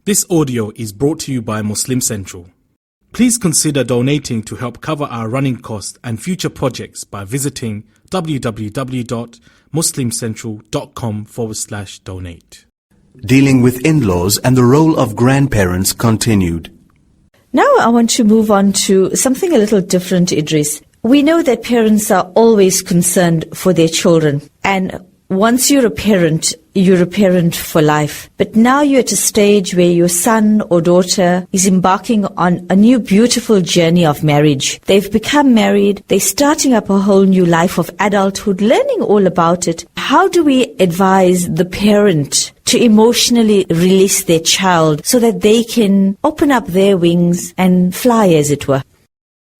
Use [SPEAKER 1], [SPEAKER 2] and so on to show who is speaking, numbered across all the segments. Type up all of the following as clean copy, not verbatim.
[SPEAKER 1] This audio is brought to you by Muslim Central. Please consider donating to help cover our running costs and future projects by visiting www.muslimcentral.com/donate.
[SPEAKER 2] Dealing with in-laws and the role of grandparents continued.
[SPEAKER 3] Now I want to move on to something a little different, Idris. We know that parents are always concerned for their children, and once you're a parent for life. But now you're at a stage where your son or daughter is embarking on a new beautiful journey of marriage. They've become married, they're starting up a whole new life of adulthood, learning all about it. How do we advise the parent to emotionally release their child so that they can open up their wings and fly, as it were?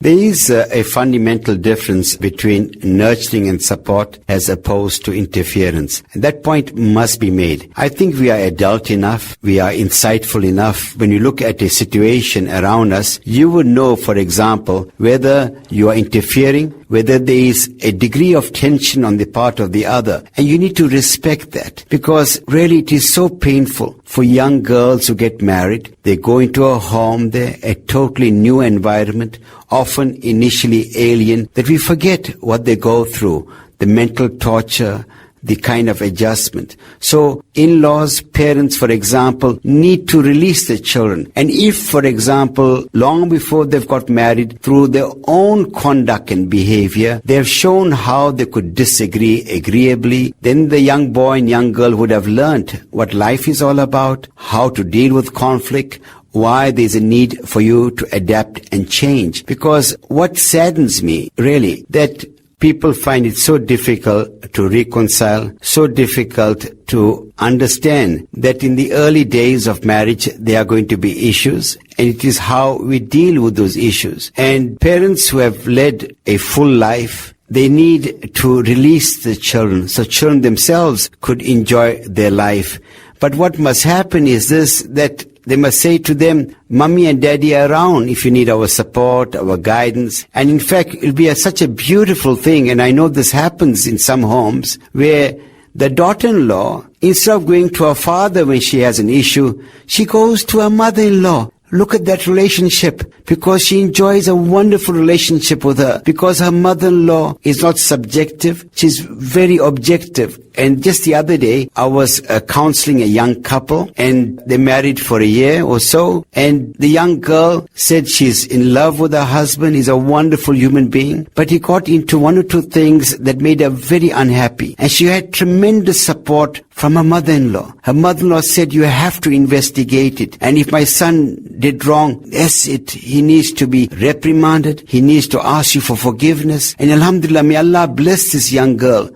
[SPEAKER 4] There is a fundamental difference between nurturing and support as opposed to interference. And that point must be made. I think we are adult enough, we are insightful enough. When you look at a situation around us, you would know, for example, whether you are interfering, whether there is a degree of tension on the part of the other. And you need to respect that, because really it is so painful for young girls who get married. They go into a home there, a totally new environment, often initially alien, that we forget what they go through, the mental torture, the kind of adjustment. So in-laws, parents, for example, need to release their children. And if, for example, long before they've got married, through their own conduct and behavior, they have shown how they could disagree agreeably, then the young boy and young girl would have learned what life is all about, how to deal with conflict, why there's a need for you to adapt and change. Because what saddens me, really, that people find it so difficult to reconcile, so difficult to understand that in the early days of marriage there are going to be issues, and it is how we deal with those issues. And parents who have led a full life, they need to release the children so children themselves could enjoy their life. But what must happen is this, that they must say to them, Mommy and Daddy are around if you need our support, our guidance. And in fact, it'll be such a beautiful thing, and I know this happens in some homes, where the daughter-in-law, instead of going to her father when she has an issue, she goes to her mother-in-law. Look at that relationship, because she enjoys a wonderful relationship with her, because her mother-in-law is not subjective, she's very objective. And just the other day, I was counseling a young couple, and they married for a year or so, and the young girl said she's in love with her husband, he's a wonderful human being, but he got into one or two things that made her very unhappy. And she had tremendous support from her mother-in-law. Her mother-in-law said, you have to investigate it. And if my son did wrong, he needs to be reprimanded. He needs to ask you for forgiveness. And alhamdulillah, may Allah bless this young girl.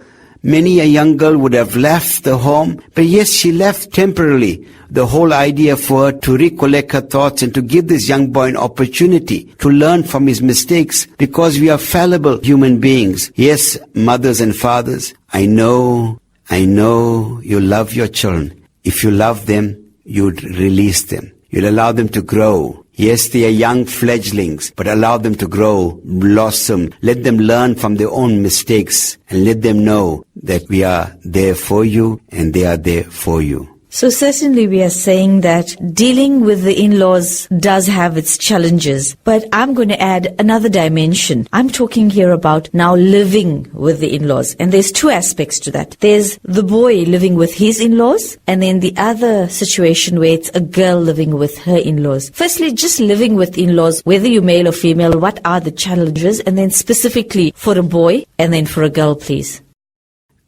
[SPEAKER 4] Many a young girl would have left the home, but yes, she left temporarily. The whole idea for her to recollect her thoughts and to give this young boy an opportunity to learn from his mistakes, because we are fallible human beings. Yes, mothers and fathers, I know you love your children. If you love them, you'd release them. You'll allow them to grow. Yes, they are young fledglings, but allow them to grow, blossom. Let them learn from their own mistakes, and let them know that we are there for you and they are there for you.
[SPEAKER 3] So certainly we are saying that dealing with the in-laws does have its challenges, but I'm going to add another dimension. I'm talking here about now living with the in-laws, and there's two aspects to that. There's the boy living with his in-laws, and then the other situation where it's a girl living with her in-laws. Firstly, just living with in-laws, whether you're male or female, what are the challenges? And then specifically for a boy and then for a girl, please.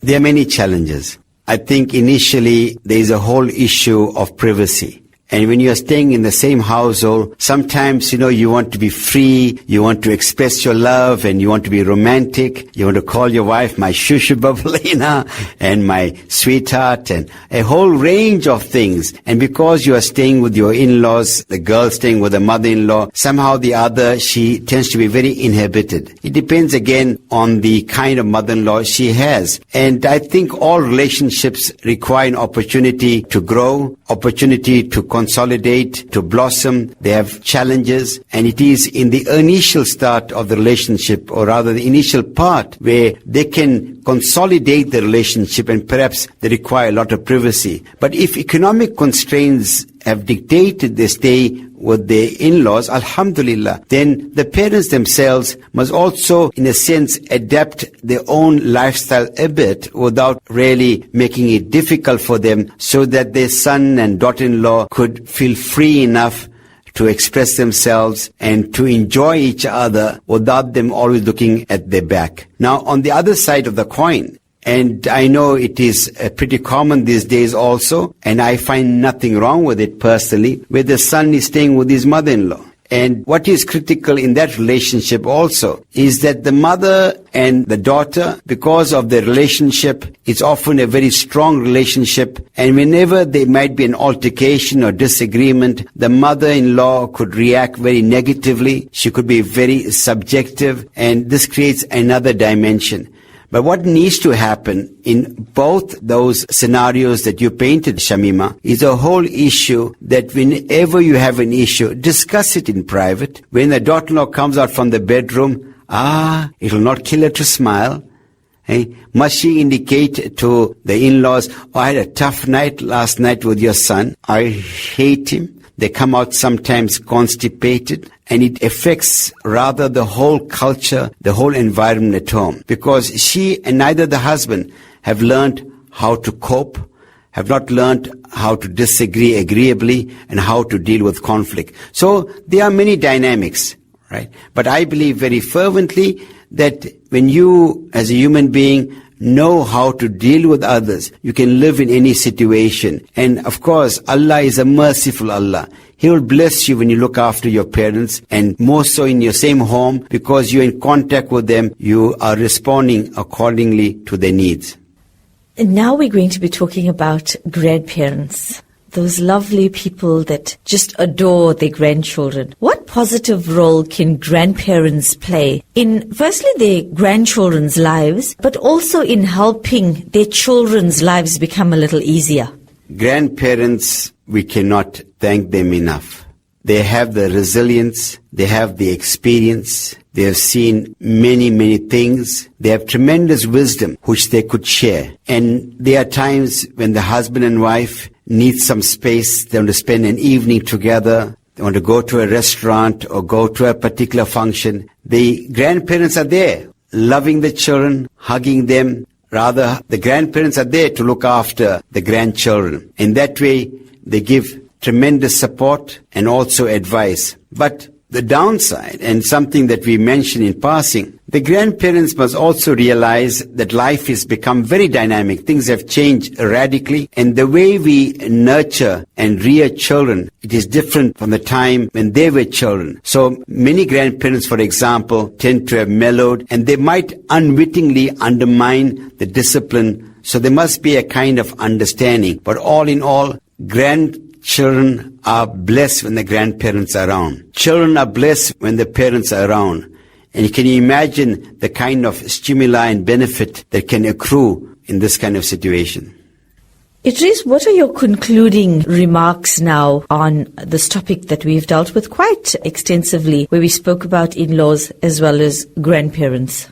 [SPEAKER 4] There are many challenges. I think initially there is a whole issue of privacy. And when you are staying in the same household, sometimes, you want to be free, you want to express your love, and you want to be romantic. You want to call your wife my shushu babulina and my sweetheart, and a whole range of things. And because you are staying with your in-laws, the girl staying with the mother-in-law, somehow or the other, she tends to be very inhibited. It depends again on the kind of mother-in-law she has. And I think all relationships require an opportunity to grow, opportunity to consolidate, to blossom. They have challenges, and it is in the initial start of the relationship, or rather the initial part, where they can consolidate the relationship, and perhaps they require a lot of privacy. But if economic constraints have dictated they stay with their in-laws, alhamdulillah, then the parents themselves must also, in a sense, adapt their own lifestyle a bit without really making it difficult for them, so that their son and daughter-in-law could feel free enough to express themselves and to enjoy each other without them always looking at their back. Now, on the other side of the coin, and I know it is pretty common these days also, and I find nothing wrong with it personally, where the son is staying with his mother-in-law. And what is critical in that relationship also is that the mother and the daughter, because of their relationship, it's often a very strong relationship, and whenever there might be an altercation or disagreement, the mother-in-law could react very negatively. She could be very subjective, and this creates another dimension. But what needs to happen in both those scenarios that you painted, Shamima, is a whole issue that whenever you have an issue, discuss it in private. When the daughter-in-law comes out from the bedroom, it will not kill her to smile. Must she indicate to the in-laws, I had a tough night last night with your son. I hate him. They come out sometimes constipated, and it affects rather the whole culture, the whole environment at home. Because she and neither the husband have learned how to cope, have not learned how to disagree agreeably, and how to deal with conflict. So there are many dynamics, right? But I believe very fervently that when you, as a human being, know how to deal with others, you can live in any situation. And of course, Allah is a merciful Allah. He will bless you when you look after your parents, and more so in your same home, because you're in contact with them, you are responding accordingly to their needs.
[SPEAKER 3] And now we're going to be talking about grandparents. Those lovely people that just adore their grandchildren. What positive role can grandparents play in, firstly, their grandchildren's lives, but also in helping their children's lives become a little easier?
[SPEAKER 4] Grandparents, we cannot thank them enough. They have the resilience, they have the experience, they have seen many, many things. They have tremendous wisdom which they could share. And there are times when the husband and wife need some space, they want to spend an evening together, they want to go to a restaurant or go to a particular function. The grandparents are there, loving the children, hugging them. Rather, the grandparents are there to look after the grandchildren. In that way, they give tremendous support and also advice. But the downside, and something that we mentioned in passing, the grandparents must also realize that life has become very dynamic. Things have changed radically, and the way we nurture and rear children, it is different from the time when they were children. So many grandparents, for example, tend to have mellowed, and they might unwittingly undermine the discipline. So there must be a kind of understanding. But all in all, grandchildren are blessed when the grandparents are around. Children are blessed when the parents are around. And can you imagine the kind of stimuli and benefit that can accrue in this kind of situation?
[SPEAKER 3] Idris, what are your concluding remarks now on this topic that we've dealt with quite extensively, where we spoke about in-laws as well as grandparents?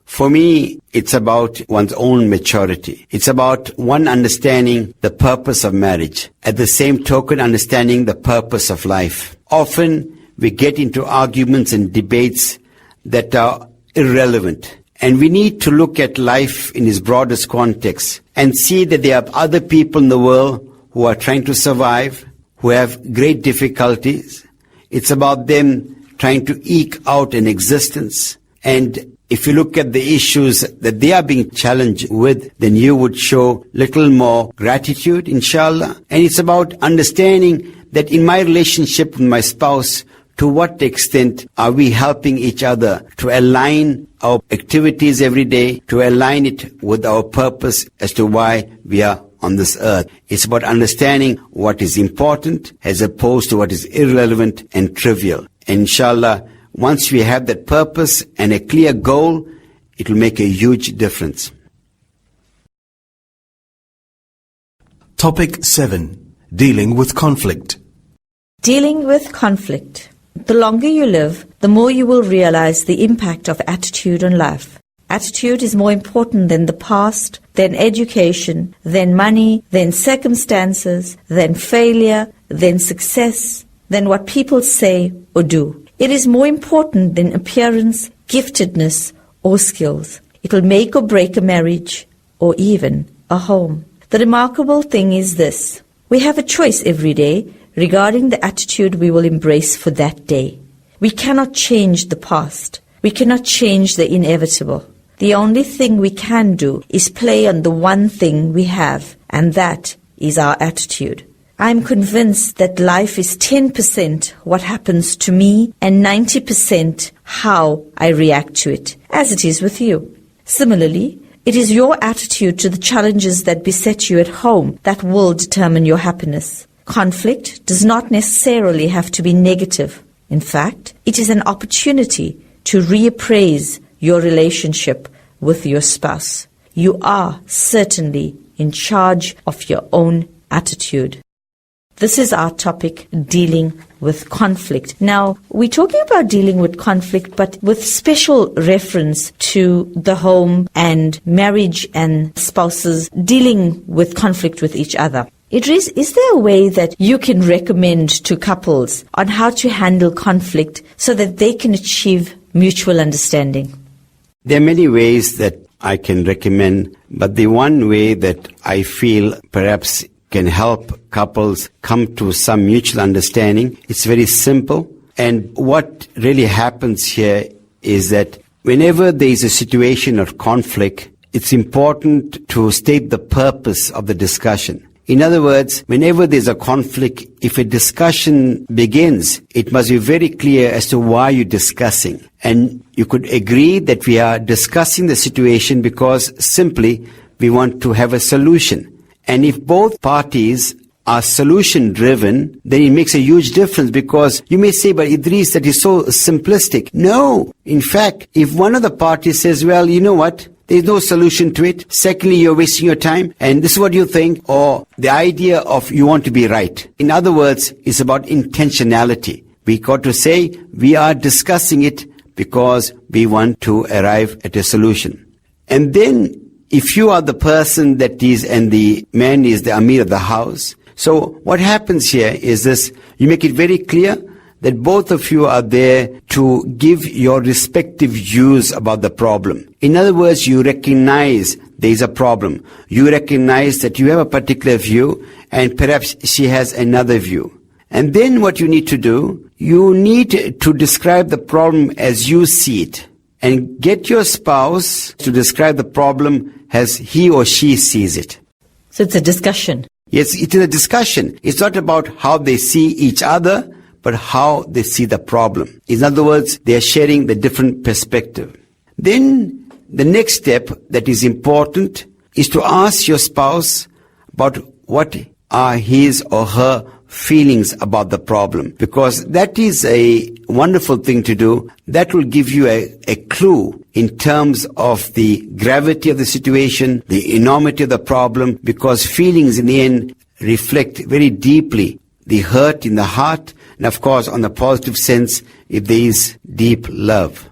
[SPEAKER 4] For me, it's about one's own maturity. It's about one understanding the purpose of marriage. At the same token, understanding the purpose of life. Often, we get into arguments and debates that are irrelevant. And we need to look at life in its broadest context and see that there are other people in the world who are trying to survive, who have great difficulties. It's about them trying to eke out an existence. And if you look at the issues that they are being challenged with, then you would show little more gratitude, inshallah. And it's about understanding that in my relationship with my spouse, to what extent are we helping each other to align our activities every day, to align it with our purpose as to why we are on this earth. It's about understanding what is important as opposed to what is irrelevant and trivial. And inshallah, once we have that purpose and a clear goal, it will make a huge difference.
[SPEAKER 2] Topic 7. Dealing with conflict.
[SPEAKER 3] Dealing with conflict. The longer you live, the more you will realize the impact of attitude on life. Attitude is more important than the past, than education, than money, than circumstances, than failure, than success, than what people say or do. It is more important than appearance, giftedness, or skills. It will make or break a marriage, or even a home. The remarkable thing is this: we have a choice every day regarding the attitude we will embrace for that day. We cannot change the past. We cannot change the inevitable. The only thing we can do is play on the one thing we have, and that is our attitude. I am convinced that life is 10% what happens to me and 90% how I react to it, as it is with you. Similarly, it is your attitude to the challenges that beset you at home that will determine your happiness. Conflict does not necessarily have to be negative. In fact, it is an opportunity to reappraise your relationship with your spouse. You are certainly in charge of your own attitude. This is our topic, dealing with conflict. Now, we're talking about dealing with conflict, but with special reference to the home and marriage and spouses dealing with conflict with each other. Idris, is there a way that you can recommend to couples on how to handle conflict so that they can achieve mutual understanding?
[SPEAKER 4] There are many ways that I can recommend, but the one way that I feel perhaps can help couples come to some mutual understanding, it's very simple. And what really happens here is that whenever there is a situation of conflict, it's important to state the purpose of the discussion. In other words, whenever there's a conflict, if a discussion begins, it must be very clear as to why you're discussing. And you could agree that we are discussing the situation because simply we want to have a solution. And if both parties are solution-driven, then it makes a huge difference, because you may say, but Idris, that is so simplistic. No. In fact, if one of the parties says, well, you know what? There's no solution to it. Secondly, you're wasting your time, and this is what you think, or the idea of you want to be right. In other words, it's about intentionality. We got to say we are discussing it because we want to arrive at a solution. And then if you are the person that is, and the man is the Amir of the house, so what happens here is this: you make it very clear that both of you are there to give your respective views about the problem. In other words, you recognize there is a problem. You recognize that you have a particular view and perhaps she has another view. And then what you need to do, you need to describe the problem as you see it, and get your spouse to describe the problem as he or she sees it.
[SPEAKER 3] So it's a discussion.
[SPEAKER 4] Yes, it is a discussion. It's not about how they see each other, but how they see the problem. In other words, they are sharing the different perspective. Then the next step that is important is to ask your spouse about what are his or her feelings about the problem, because that is a wonderful thing to do. That will give you a clue in terms of the gravity of the situation, the enormity of the problem, because feelings in the end reflect very deeply the hurt in the heart, and of course, on the positive sense, if there is deep love.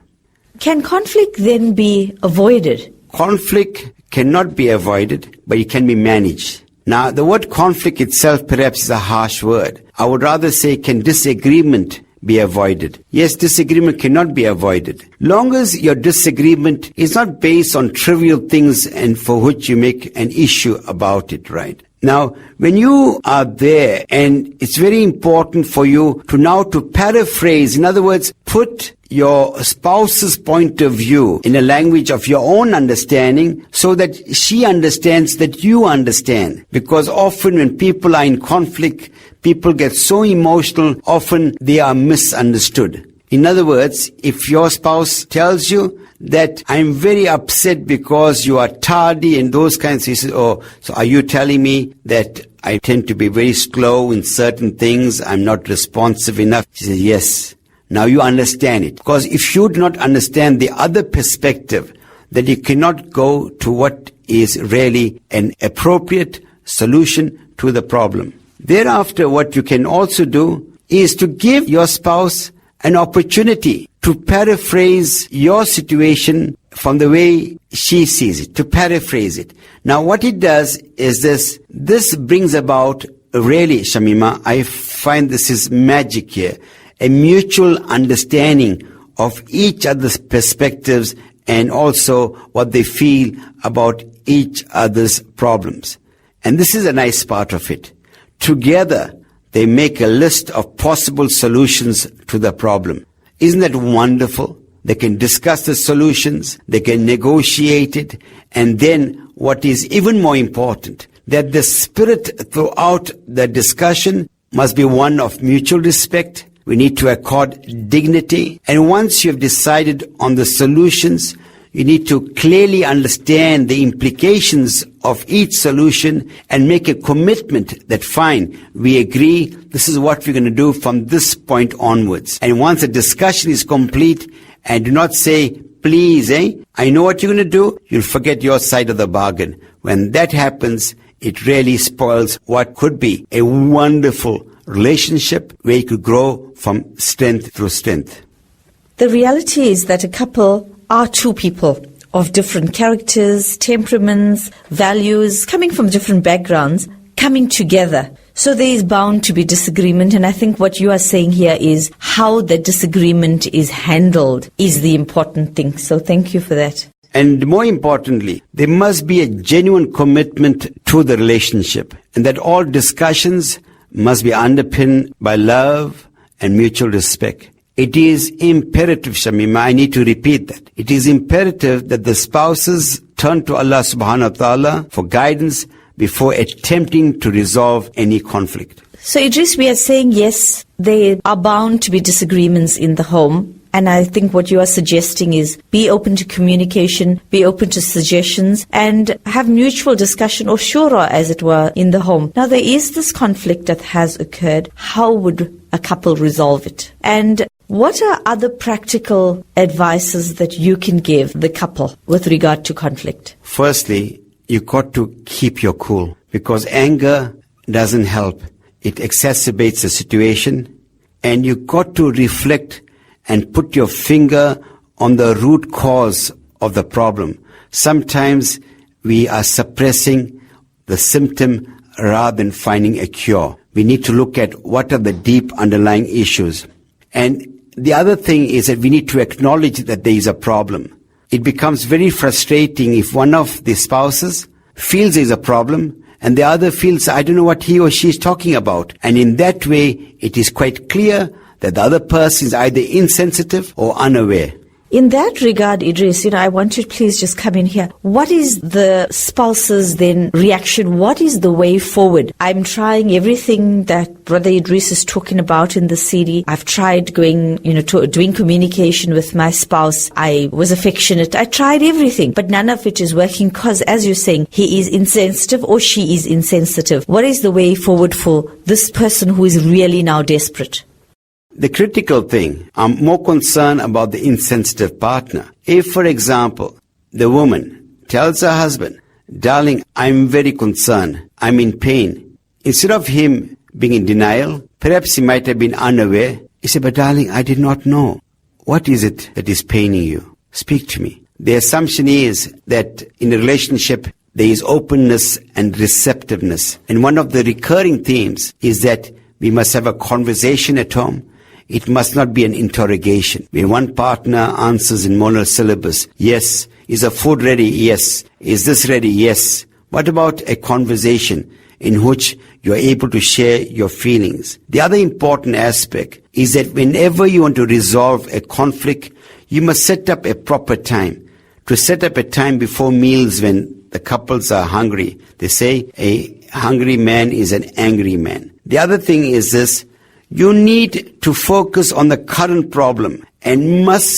[SPEAKER 3] Can conflict then be avoided?
[SPEAKER 4] Conflict cannot be avoided, but it can be managed. Now, the word conflict itself perhaps is a harsh word. I would rather say, can disagreement be avoided? Yes, disagreement cannot be avoided. Long as your disagreement is not based on trivial things and for which you make an issue about it, right? Now, when you are there, and it's very important for you to paraphrase, in other words, put your spouse's point of view in a language of your own understanding so that she understands that you understand. Because often when people are in conflict, people get so emotional, often they are misunderstood. In other words, if your spouse tells you that I'm very upset because you are tardy and those kinds of things, oh, so are you telling me that I tend to be very slow in certain things, I'm not responsive enough? She says, yes. Now you understand it. Because if you do not understand the other perspective, then you cannot go to what is really an appropriate solution to the problem. Thereafter, what you can also do is to give your spouse an opportunity to paraphrase your situation from the way she sees it, to paraphrase it. Now what it does is this brings about, really, Shamima, I find this is magic here, a mutual understanding of each other's perspectives and also what they feel about each other's problems. And this is a nice part of it. Together, they make a list of possible solutions to the problem. Isn't that wonderful? They can discuss the solutions, they can negotiate it, and then what is even more important, that the spirit throughout the discussion must be one of mutual respect. We need to accord dignity. And once you have decided on the solutions, you need to clearly understand the implications of each solution and make a commitment that, fine, we agree, this is what we're going to do from this point onwards. And once the discussion is complete, and do not say, please, I know what you're going to do, you'll forget your side of the bargain. When that happens, it really spoils what could be a wonderful relationship where you could grow from strength through strength.
[SPEAKER 3] The reality is that a couple are two people of different characters, temperaments, values, coming from different backgrounds, coming together. So there is bound to be disagreement, and I think what you are saying here is how the disagreement is handled is the important thing. So thank you for that.
[SPEAKER 4] And more importantly, there must be a genuine commitment to the relationship, and that all discussions must be underpinned by love and mutual respect. It is imperative, Shamima, I need to repeat that. It is imperative that the spouses turn to Allah subhanahu wa ta'ala for guidance before attempting to resolve any conflict.
[SPEAKER 3] So Idris, we are saying yes, there are bound to be disagreements in the home. And I think what you are suggesting is be open to communication, be open to suggestions, and have mutual discussion or shura, as it were, in the home. Now, there is this conflict that has occurred. How would a couple resolve it? And what are other practical advices that you can give the couple with regard to conflict?
[SPEAKER 4] Firstly, you got to keep your cool, because anger doesn't help. It exacerbates the situation, and you got to reflect and put your finger on the root cause of the problem. Sometimes we are suppressing the symptom rather than finding a cure. We need to look at what are the deep underlying issues. And the other thing is that we need to acknowledge that there is a problem. It becomes very frustrating if one of the spouses feels there is a problem and the other feels, I don't know what he or she is talking about. And in that way, it is quite clear that the other person is either insensitive or unaware.
[SPEAKER 3] In that regard, Idris, I want you to please just come in here. What is the spouse's then reaction? What is the way forward? I'm trying everything that Brother Idris is talking about in the CD. I've tried going, doing communication with my spouse. I was affectionate. I tried everything, but none of it is working because, as you're saying, he is insensitive or she is insensitive. What is the way forward for this person who is really now desperate?
[SPEAKER 4] The critical thing, I'm more concerned about the insensitive partner. If, for example, the woman tells her husband, darling, I'm very concerned, I'm in pain. Instead of him being in denial, perhaps he might have been unaware. He said, but darling, I did not know. What is it that is paining you? Speak to me. The assumption is that in a relationship, there is openness and receptiveness. And one of the recurring themes is that we must have a conversation at home. It must not be an interrogation, where one partner answers in monosyllabus. Yes. Is the food ready? Yes. Is this ready? Yes. What about a conversation in which you're able to share your feelings? The other important aspect is that whenever you want to resolve a conflict, you must set up a proper time. To set up a time before meals when the couples are hungry. They say a hungry man is an angry man. The other thing is this. You need to focus on the current problem and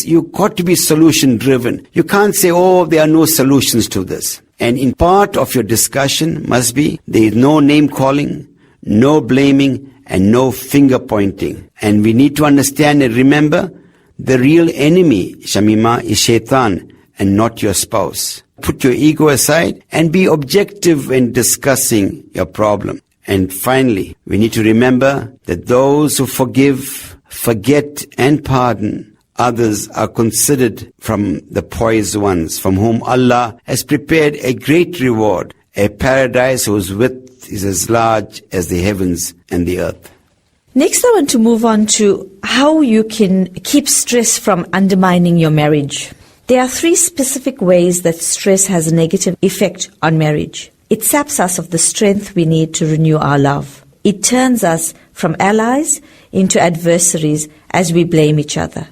[SPEAKER 4] you got to be solution driven. You can't say, there are no solutions to this. And in part of your discussion must be, there is no name calling, no blaming, and no finger pointing. And we need to understand and remember, the real enemy, Shamima, is shaitan and not your spouse. Put your ego aside and be objective when discussing your problem. And finally, we need to remember that those who forgive, forget and pardon others are considered from the pious ones, from whom Allah has prepared a great reward, a paradise whose width is as large as the heavens and the earth.
[SPEAKER 3] Next, I want to move on to how you can keep stress from undermining your marriage. There are 3 specific ways that stress has a negative effect on marriage. It saps us of the strength we need to renew our love. It turns us from allies into adversaries as we blame each other.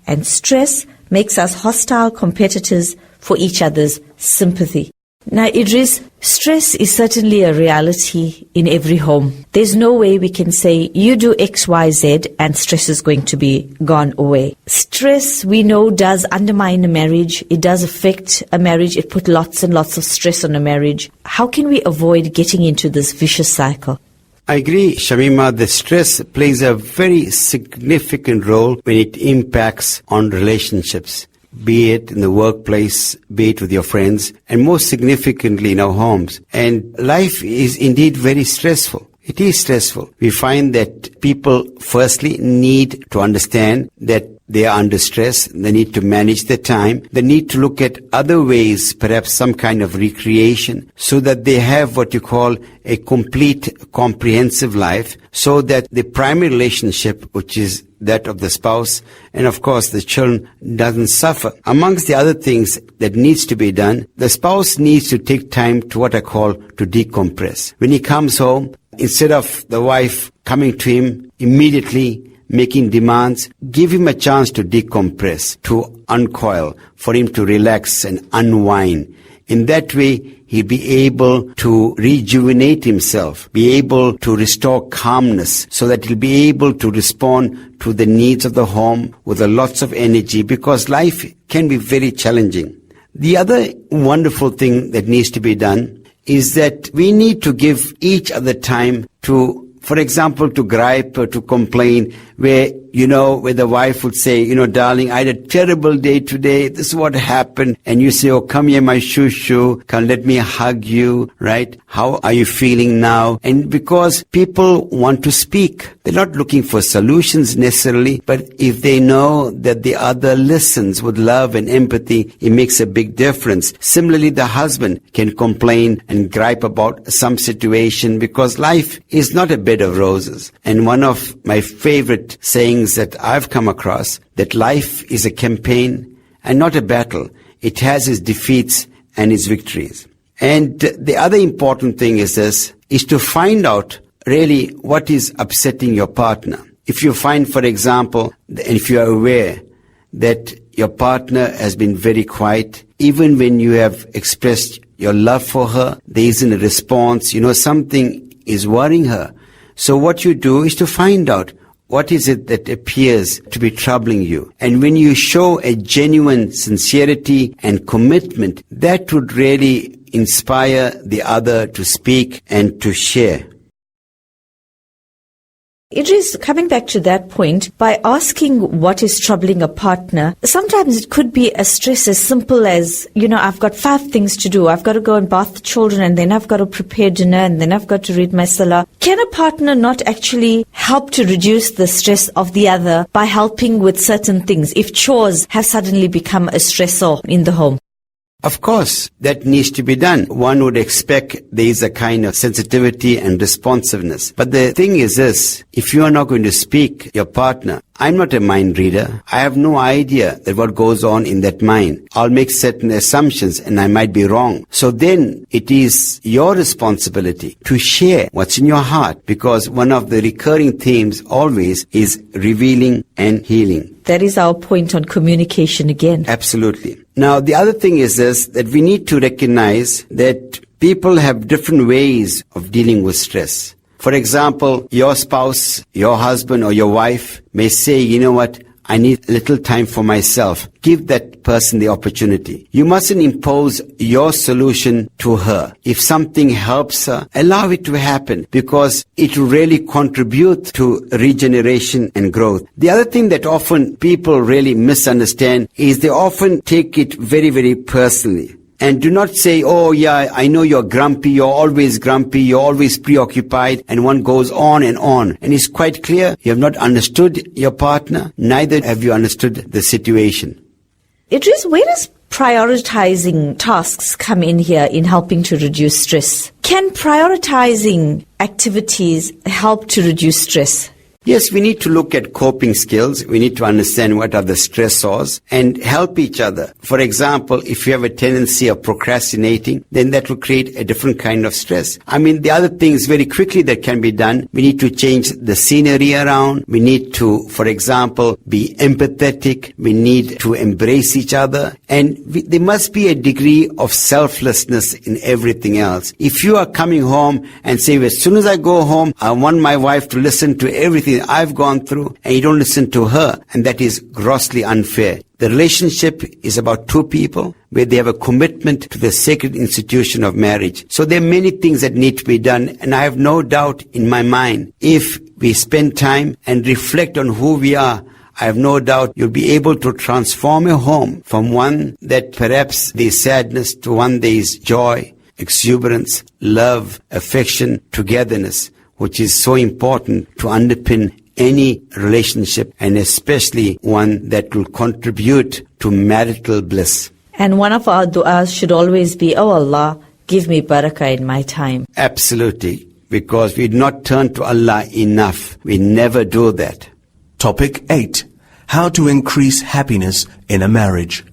[SPEAKER 3] And stress makes us hostile competitors for each other's sympathy. Now, Idris, stress is certainly a reality in every home. There's no way we can say, you do X, Y, Z, and stress is going to be gone away. Stress, we know, does undermine a marriage. It does affect a marriage. It puts lots and lots of stress on a marriage. How can we avoid getting into this vicious cycle?
[SPEAKER 4] I agree, Shamima, that stress plays a very significant role when it impacts on relationships, be it in the workplace, be it with your friends, and most significantly in our homes. And life is indeed very stressful. It is stressful. We find that people firstly need to understand that they are under stress. They need to manage their time. They need to look at other ways, perhaps some kind of recreation, so that they have what you call a complete, comprehensive life, so that the primary relationship, which is that of the spouse and of course the children, doesn't suffer. Amongst the other things that needs to be done, the spouse needs to take time to what I call to decompress. When he comes home, instead of the wife coming to him immediately making demands, give him a chance to decompress, to uncoil, for him to relax and unwind. In that way, he'll be able to rejuvenate himself, be able to restore calmness, so that he'll be able to respond to the needs of the home with a lots of energy, because life can be very challenging. The other wonderful thing that needs to be done is that we need to give each other time to, for example, to gripe or to complain, where the wife would say, darling, I had a terrible day today. This is what happened. And you say, oh, come here, my shoo-shoo. Come, let me hug you, right? How are you feeling now? And because people want to speak, they're not looking for solutions necessarily, but if they know that the other listens with love and empathy, it makes a big difference. Similarly, the husband can complain and gripe about some situation, because life is not a bed of roses. And one of my favorite sayings that I've come across, that life is a campaign and not a battle. It has its defeats and its victories. And the other important thing is to find out really what is upsetting your partner. If you find, for example, and if you are aware that your partner has been very quiet, even when you have expressed your love for her, there isn't a response, something is worrying her. So what you do is to find out what is it that appears to be troubling you. And when you show a genuine sincerity and commitment, that would really inspire the other to speak and to share.
[SPEAKER 3] Idris, coming back to that point, by asking what is troubling a partner, sometimes it could be a stress as simple as, I've got 5 things to do. I've got to go and bath the children, and then I've got to prepare dinner, and then I've got to read my salah. Can a partner not actually help to reduce the stress of the other by helping with certain things if chores have suddenly become a stressor in the home?
[SPEAKER 4] Of course, that needs to be done. One would expect there is a kind of sensitivity and responsiveness. But the thing is this, if you are not going to speak, your partner, I'm not a mind reader. I have no idea that what goes on in that mind. I'll make certain assumptions and I might be wrong. So then it is your responsibility to share what's in your heart, because one of the recurring themes always is revealing and healing.
[SPEAKER 3] That is our point on communication again.
[SPEAKER 4] Absolutely. Now, the other thing is this, that we need to recognize that people have different ways of dealing with stress. For example, your spouse, your husband or your wife may say, I need a little time for myself. Give that person the opportunity. You mustn't impose your solution to her. If something helps her, allow it to happen, because it will really contribute to regeneration and growth. The other thing that often people really misunderstand is they often take it very, very personally. And do not say, oh yeah, I know you're grumpy, you're always preoccupied, and one goes on. And it's quite clear, you have not understood your partner, neither have you understood the situation.
[SPEAKER 3] Idris, where does prioritizing tasks come in here in helping to reduce stress? Can prioritizing activities help to reduce stress?
[SPEAKER 4] Yes, we need to look at coping skills. We need to understand what are the stressors and help each other. For example, if you have a tendency of procrastinating, then that will create a different kind of stress. The other things very quickly that can be done, we need to change the scenery around. We need to, for example, be empathetic. We need to embrace each other. And there must be a degree of selflessness in everything else. If you are coming home and say, as soon as I go home, I want my wife to listen to everything I've gone through, and you don't listen to her, and that is grossly unfair. The relationship is about two people where they have a commitment to the sacred institution of marriage. So there are many things that need to be done, and I have no doubt in my mind, if we spend time and reflect on who we are, I have no doubt you'll be able to transform a home from one that perhaps there is sadness to one there is joy, exuberance, love, affection, togetherness, which is so important to underpin any relationship, and especially one that will contribute to marital bliss.
[SPEAKER 3] And one of our du'as should always be, oh Allah, give me barakah in my time.
[SPEAKER 4] Absolutely, because we do not turn to Allah enough. We never do that.
[SPEAKER 2] Topic 8. How to increase happiness in a marriage.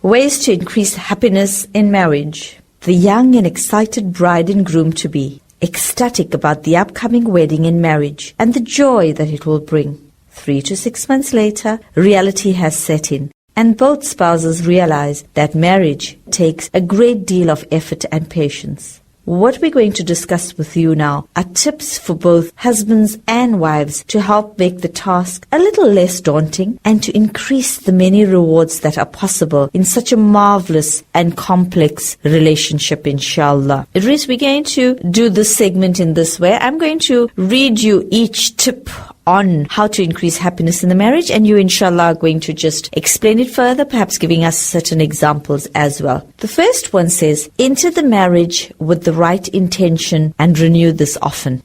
[SPEAKER 3] Ways to increase happiness in marriage. The young and excited bride and groom-to-be, ecstatic about the upcoming wedding and marriage and the joy that it will bring. 3 to 6 months later, reality has set in, and both spouses realize that marriage takes a great deal of effort and patience. What we're going to discuss with you now are tips for both husbands and wives to help make the task a little less daunting and to increase the many rewards that are possible in such a marvelous and complex relationship, inshallah. Idris, we're going to do this segment in this way. I'm going to read you each tip on how to increase happiness in the marriage, and you inshallah are going to just explain it further, perhaps giving us certain examples as well. The first one says, enter the marriage with the right intention and renew this often.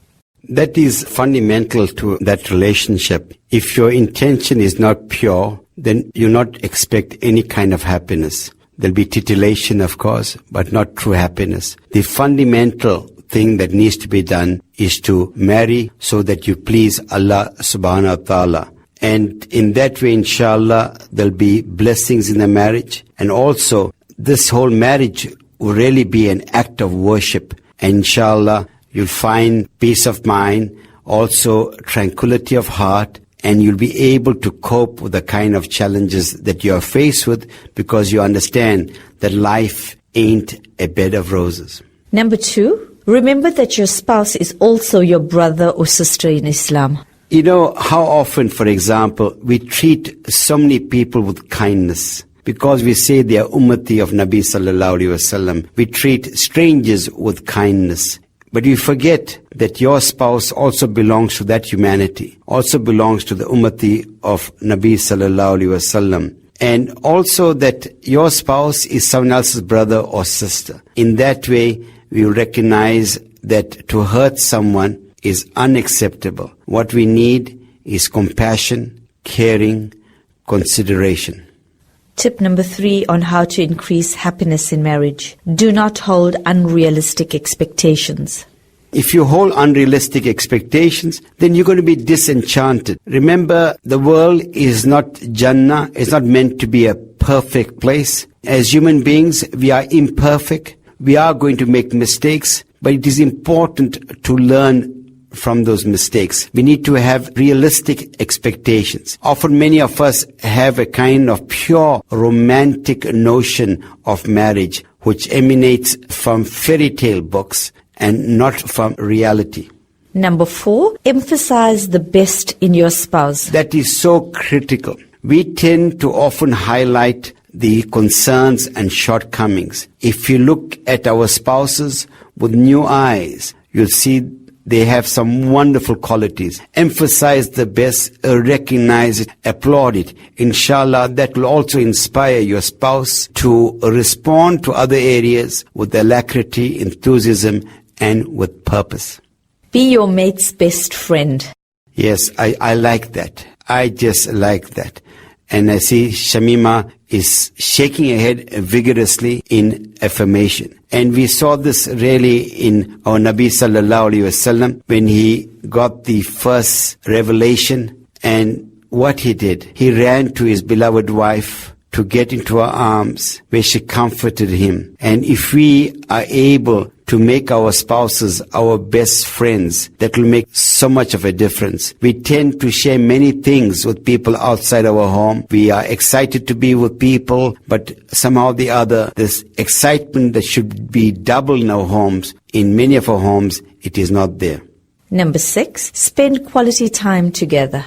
[SPEAKER 4] That is fundamental to that relationship. If your intention is not pure, then you not expect any kind of happiness. There'll be titillation, of course, but not true happiness. The fundamental thing that needs to be done is to marry so that you please Allah subhanahu wa ta'ala. And in that way, inshallah, there'll be blessings in the marriage. And also, this whole marriage will really be an act of worship. And inshallah, you'll find peace of mind, also tranquility of heart, and you'll be able to cope with the kind of challenges that you are faced with, because you understand that life ain't a bed of roses.
[SPEAKER 3] Number 2, remember that your spouse is also your brother or sister in Islam.
[SPEAKER 4] You know how often, for example, we treat so many people with kindness because we say they are ummati of Nabi sallallahu alaihi wasallam. We treat strangers with kindness. But we forget that your spouse also belongs to that humanity, also belongs to the ummati of Nabi sallallahu alaihi wasallam. And also that your spouse is someone else's brother or sister. In that way, we recognize that to hurt someone is unacceptable. What we need is compassion, caring, consideration.
[SPEAKER 3] Tip number 3 on how to increase happiness in marriage. Do not hold unrealistic expectations.
[SPEAKER 4] If you hold unrealistic expectations, then you're going to be disenchanted. Remember, the world is not Jannah. It's not meant to be a perfect place. As human beings, we are imperfect. We are going to make mistakes, but it is important to learn from those mistakes. We need to have realistic expectations. Often many of us have a kind of pure romantic notion of marriage, which emanates from fairy tale books and not from reality.
[SPEAKER 3] Number 4, emphasize the best in your spouse.
[SPEAKER 4] That is so critical. We tend to often highlight the concerns and shortcomings. If you look at our spouses with new eyes, you'll see they have some wonderful qualities. Emphasize the best, recognize it, applaud it. Inshallah, that will also inspire your spouse to respond to other areas with alacrity, enthusiasm, and with purpose.
[SPEAKER 3] Be your mate's best friend.
[SPEAKER 4] Yes, I like that. I just like that. And I see Shamima is shaking her head vigorously in affirmation. And we saw this really in our Nabi sallallahu alaihi wasallam when he got the first revelation. And what he did, he ran to his beloved wife to get into her arms where she comforted him. And if we are able to make our spouses our best friends, that will make so much of a difference. We tend to share many things with people outside our home. We are excited to be with people, but somehow or the other, this excitement that should be double in our homes, in many of our homes, it is not there.
[SPEAKER 3] Number 6, spend quality time together.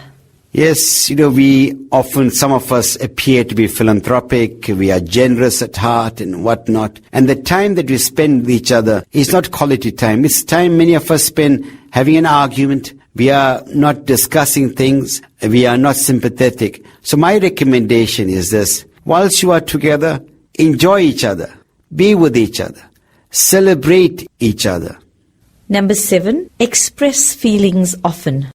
[SPEAKER 4] Yes, we often, some of us appear to be philanthropic, we are generous at heart and whatnot. And the time that we spend with each other is not quality time. It's time many of us spend having an argument. We are not discussing things. We are not sympathetic. So my recommendation is this. Whilst you are together, enjoy each other. Be with each other. Celebrate each other.
[SPEAKER 3] Number 7, express feelings often.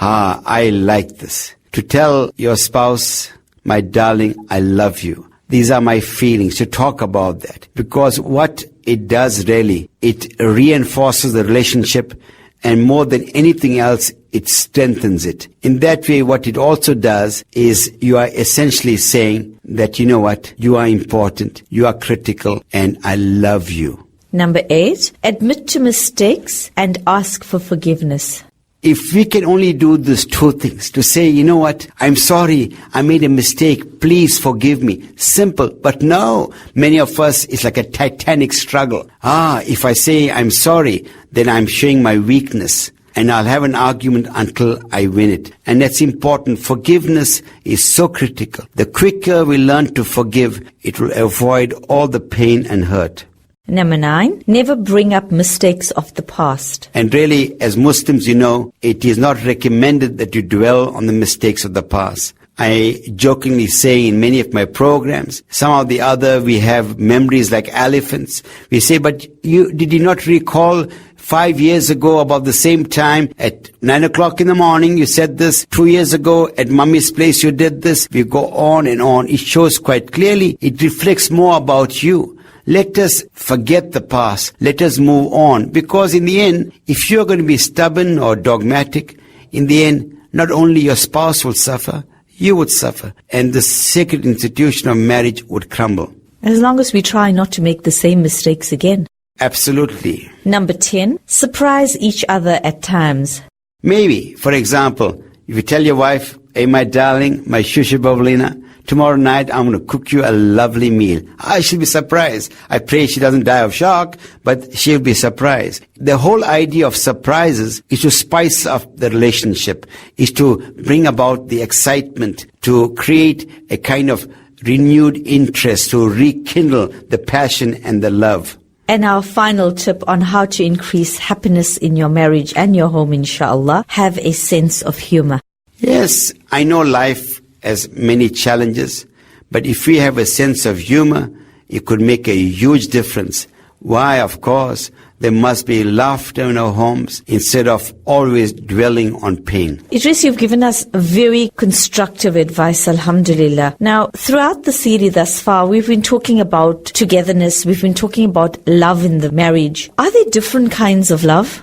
[SPEAKER 4] I like this. To tell your spouse, my darling, I love you. These are my feelings. To talk about that. Because what it does really, it reinforces the relationship, and more than anything else, it strengthens it. In that way, what it also does is you are essentially saying that, you know what, you are important, you are critical, and I love you.
[SPEAKER 3] Number 8, admit to mistakes and ask for forgiveness.
[SPEAKER 4] If we can only do these 2 things, to say, you know what, I'm sorry, I made a mistake, please forgive me. Simple. But no, many of us, it's like a titanic struggle. If I say I'm sorry, then I'm showing my weakness, and I'll have an argument until I win it. And that's important. Forgiveness is so critical. The quicker we learn to forgive, it will avoid all the pain and hurt.
[SPEAKER 3] Number 9, never bring up mistakes of the past.
[SPEAKER 4] And really, as Muslims, it is not recommended that you dwell on the mistakes of the past. I jokingly say in many of my programs, somehow or the other, we have memories like elephants. We say, but did you not recall 5 years ago about the same time at 9 o'clock in the morning, you said this. 2 years ago at mummy's place, you did this. We go on and on. It shows quite clearly. It reflects more about you. Let us forget the past. Let us move on. Because in the end, if you're going to be stubborn or dogmatic, in the end, not only your spouse will suffer, you would suffer. And the sacred institution of marriage would crumble.
[SPEAKER 3] As long as we try not to make the same mistakes again.
[SPEAKER 4] Absolutely.
[SPEAKER 3] Number 10, surprise each other at times.
[SPEAKER 4] Maybe, for example, if you tell your wife, hey, my darling, my shusha bavlina, tomorrow night I'm going to cook you a lovely meal. She'll be surprised. I pray she doesn't die of shock, but she'll be surprised. The whole idea of surprises is to spice up the relationship, is to bring about the excitement, to create a kind of renewed interest, to rekindle the passion and the love.
[SPEAKER 3] And our final tip on how to increase happiness in your marriage and your home, inshallah, have a sense of humor.
[SPEAKER 4] Yes, I know life has many challenges, but if we have a sense of humor, it could make a huge difference. Why? Of course, there must be laughter in our homes instead of always dwelling on pain.
[SPEAKER 3] Idris, you've given us very constructive advice, alhamdulillah. Now, throughout the series thus far, we've been talking about togetherness, we've been talking about love in the marriage. Are there different kinds of love?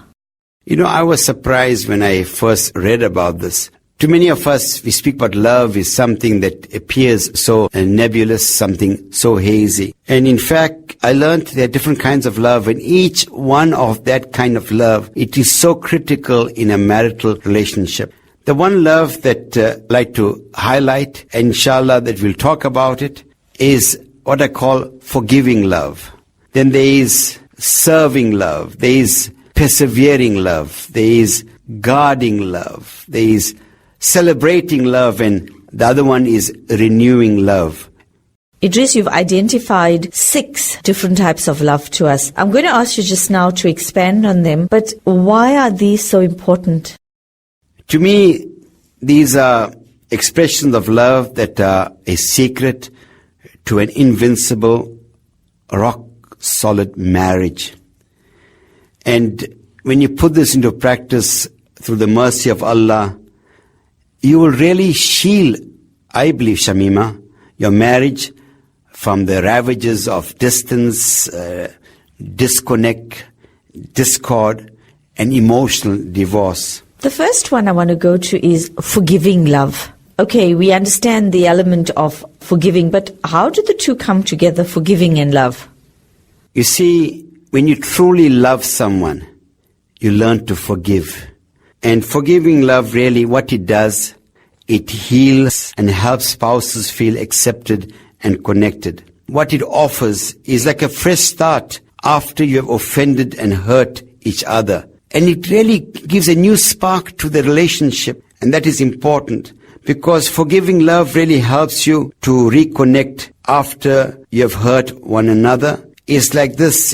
[SPEAKER 4] I was surprised when I first read about this. To many of us, we speak about love is something that appears so nebulous, something so hazy. And in fact, I learned there are different kinds of love, and each one of that kind of love, it is so critical in a marital relationship. The one love that I'd like to highlight, and inshallah that we'll talk about it, is what I call forgiving love. Then there is serving love. There is persevering love. There is guarding love. There is celebrating love, and the other one is renewing love.
[SPEAKER 3] Idris, you've identified 6 different types of love to us. I'm going to ask you just now to expand on them, but why are these so important?
[SPEAKER 4] To me, these are expressions of love that are a secret to an invincible, rock-solid marriage. And when you put this into practice through the mercy of Allah, you will really shield, I believe, Shamima, your marriage from the ravages of distance, disconnect, discord, and emotional divorce.
[SPEAKER 3] The first one I want to go to is forgiving love. Okay, we understand the element of forgiving, but how do the two come together, forgiving and love?
[SPEAKER 4] You see, when you truly love someone, you learn to forgive. And forgiving love, really, what it does, it heals and helps spouses feel accepted and connected. What it offers is like a fresh start after you have offended and hurt each other. And it really gives a new spark to the relationship. And that is important, because forgiving love really helps you to reconnect after you have hurt one another. It's like this,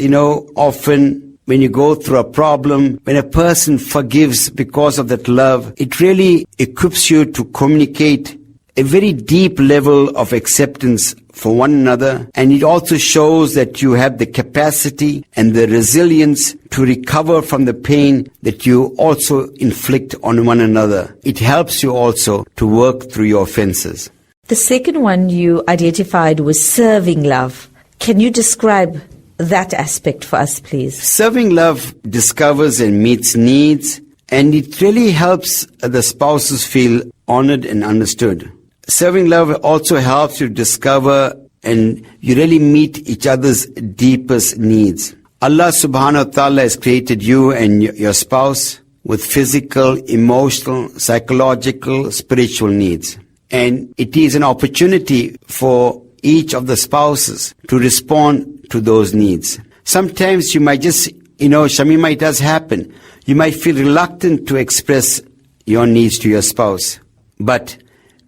[SPEAKER 4] often when you go through a problem, when a person forgives because of that love, it really equips you to communicate a very deep level of acceptance for one another. And it also shows that you have the capacity and the resilience to recover from the pain that you also inflict on one another. It helps you also to work through your offenses.
[SPEAKER 3] The second one you identified was serving love. Can you describe that aspect for us, please?
[SPEAKER 4] Serving love discovers and meets needs, and it really helps the spouses feel honored and understood. Serving love also helps you discover and you really meet each other's deepest needs. Allah subhanahu wa ta'ala has created you and your spouse with physical, emotional, psychological, spiritual needs. And it is an opportunity for each of the spouses to respond to those needs. Sometimes you might just, Shamima, it does happen. You might feel reluctant to express your needs to your spouse. But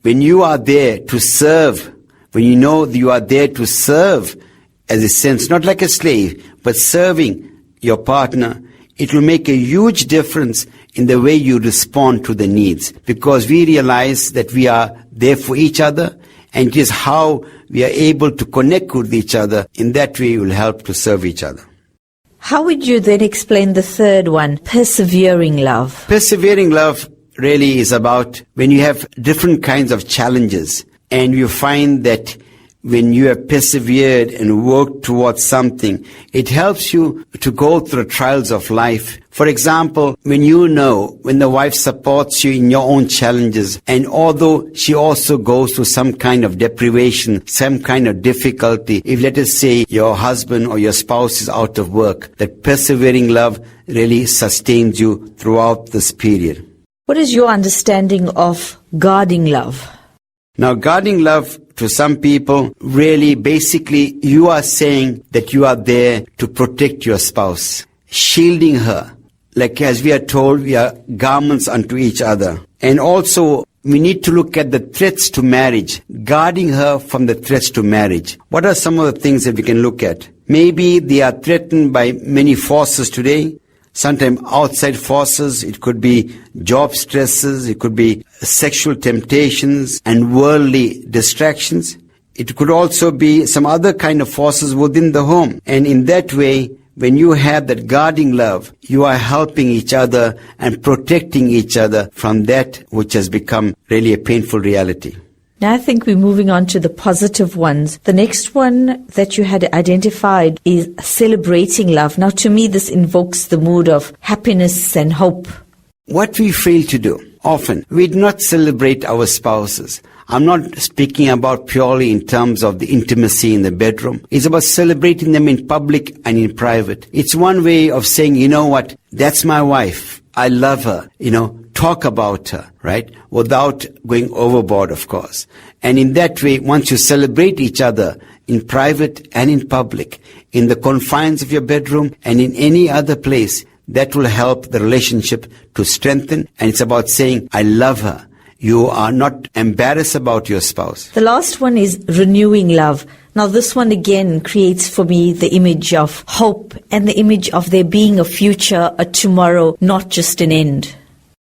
[SPEAKER 4] when you are there to serve, when you know that you are there to serve as a sense, not like a slave, but serving your partner, it will make a huge difference in the way you respond to the needs, because we realize that we are there for each other, and it is how we are able to connect with each other. In that way, we will help to serve each other.
[SPEAKER 3] How would you then explain the third one, persevering love?
[SPEAKER 4] Persevering love really is about when you have different kinds of challenges, and you find that when you have persevered and worked towards something, it helps you to go through trials of life. For example, when the wife supports you in your own challenges, and although she also goes through some kind of deprivation, some kind of difficulty, if let us say your husband or your spouse is out of work, that persevering love really sustains you throughout this period.
[SPEAKER 3] What is your understanding of guarding love?
[SPEAKER 4] Now, guarding love, to some people, really, basically, you are saying that you are there to protect your spouse, shielding her. Like as we are told, we are garments unto each other. And also, we need to look at the threats to marriage, guarding her from the threats to marriage. What are some of the things that we can look at? Maybe they are threatened by many forces today. Sometimes outside forces, it could be job stresses, it could be sexual temptations and worldly distractions. It could also be some other kind of forces within the home. And in that way, when you have that guarding love, you are helping each other and protecting each other from that which has become really a painful reality.
[SPEAKER 3] Now I think we're moving on to the positive ones. The next one that you had identified is celebrating love. Now to me this invokes the mood of happiness and hope.
[SPEAKER 4] What we fail to do, often, we do not celebrate our spouses. I'm not speaking about purely in terms of the intimacy in the bedroom. It's about celebrating them in public and in private. It's one way of saying, you know what, that's my wife. I love her. Talk about her, right? Without going overboard, of course. And in that way, once you celebrate each other in private and in public, in the confines of your bedroom and in any other place, that will help the relationship to strengthen. And it's about saying, I love her. You are not embarrassed about your spouse.
[SPEAKER 3] The last one is renewing love. Now this one again creates for me the image of hope and the image of there being a future, a tomorrow, not just an end.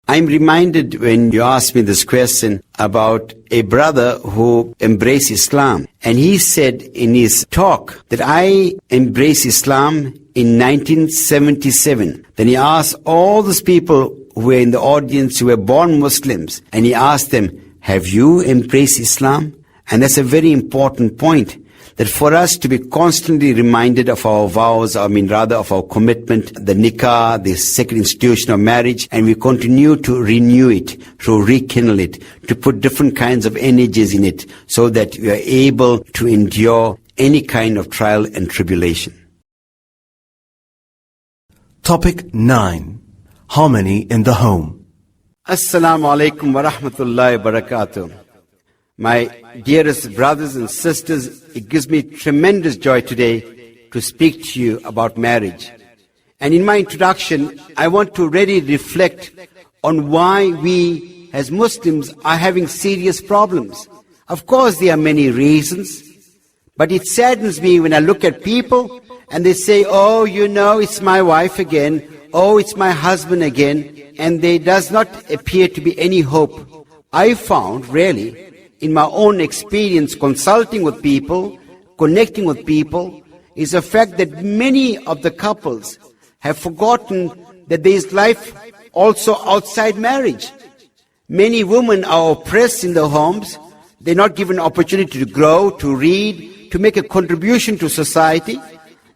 [SPEAKER 4] I'm reminded when you asked me this question about a brother who embraced Islam. And he said in his talk that I embraced Islam in 1977. Then he asked all those people who were in the audience who were born Muslims. And he asked them, have you embraced Islam? And that's a very important point. That for us to be constantly reminded of our vows, of our commitment, the nikah, the sacred institution of marriage, and we continue to renew it, to rekindle it, to put different kinds of energies in it, so that we are able to endure any kind of trial and tribulation.
[SPEAKER 2] Topic 9. Harmony in the home.
[SPEAKER 4] Assalamu alaikum wa rahmatullahi wa barakatuh. My dearest brothers and sisters, it gives me tremendous joy today to speak to you about marriage. And in my introduction, I want to really reflect on why we as Muslims are having serious problems. Of course, there are many reasons, but it saddens me when I look at people and they say, oh, it's my wife again, oh, it's my husband again, and there does not appear to be any hope. I found, really, in my own experience consulting with people, connecting with people, is a fact that many of the couples have forgotten that there is life also outside marriage. Many women are oppressed in their homes. They're not given opportunity to grow, to read, to make a contribution to society.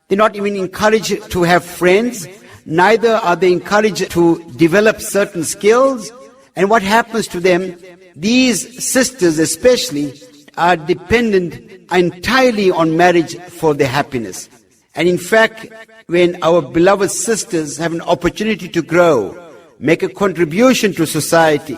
[SPEAKER 4] They're not even encouraged to have friends. Neither are they encouraged to develop certain skills. And what happens to them? These sisters especially are dependent entirely on marriage for their happiness. And in fact, when our beloved sisters have an opportunity to grow, make a contribution to society,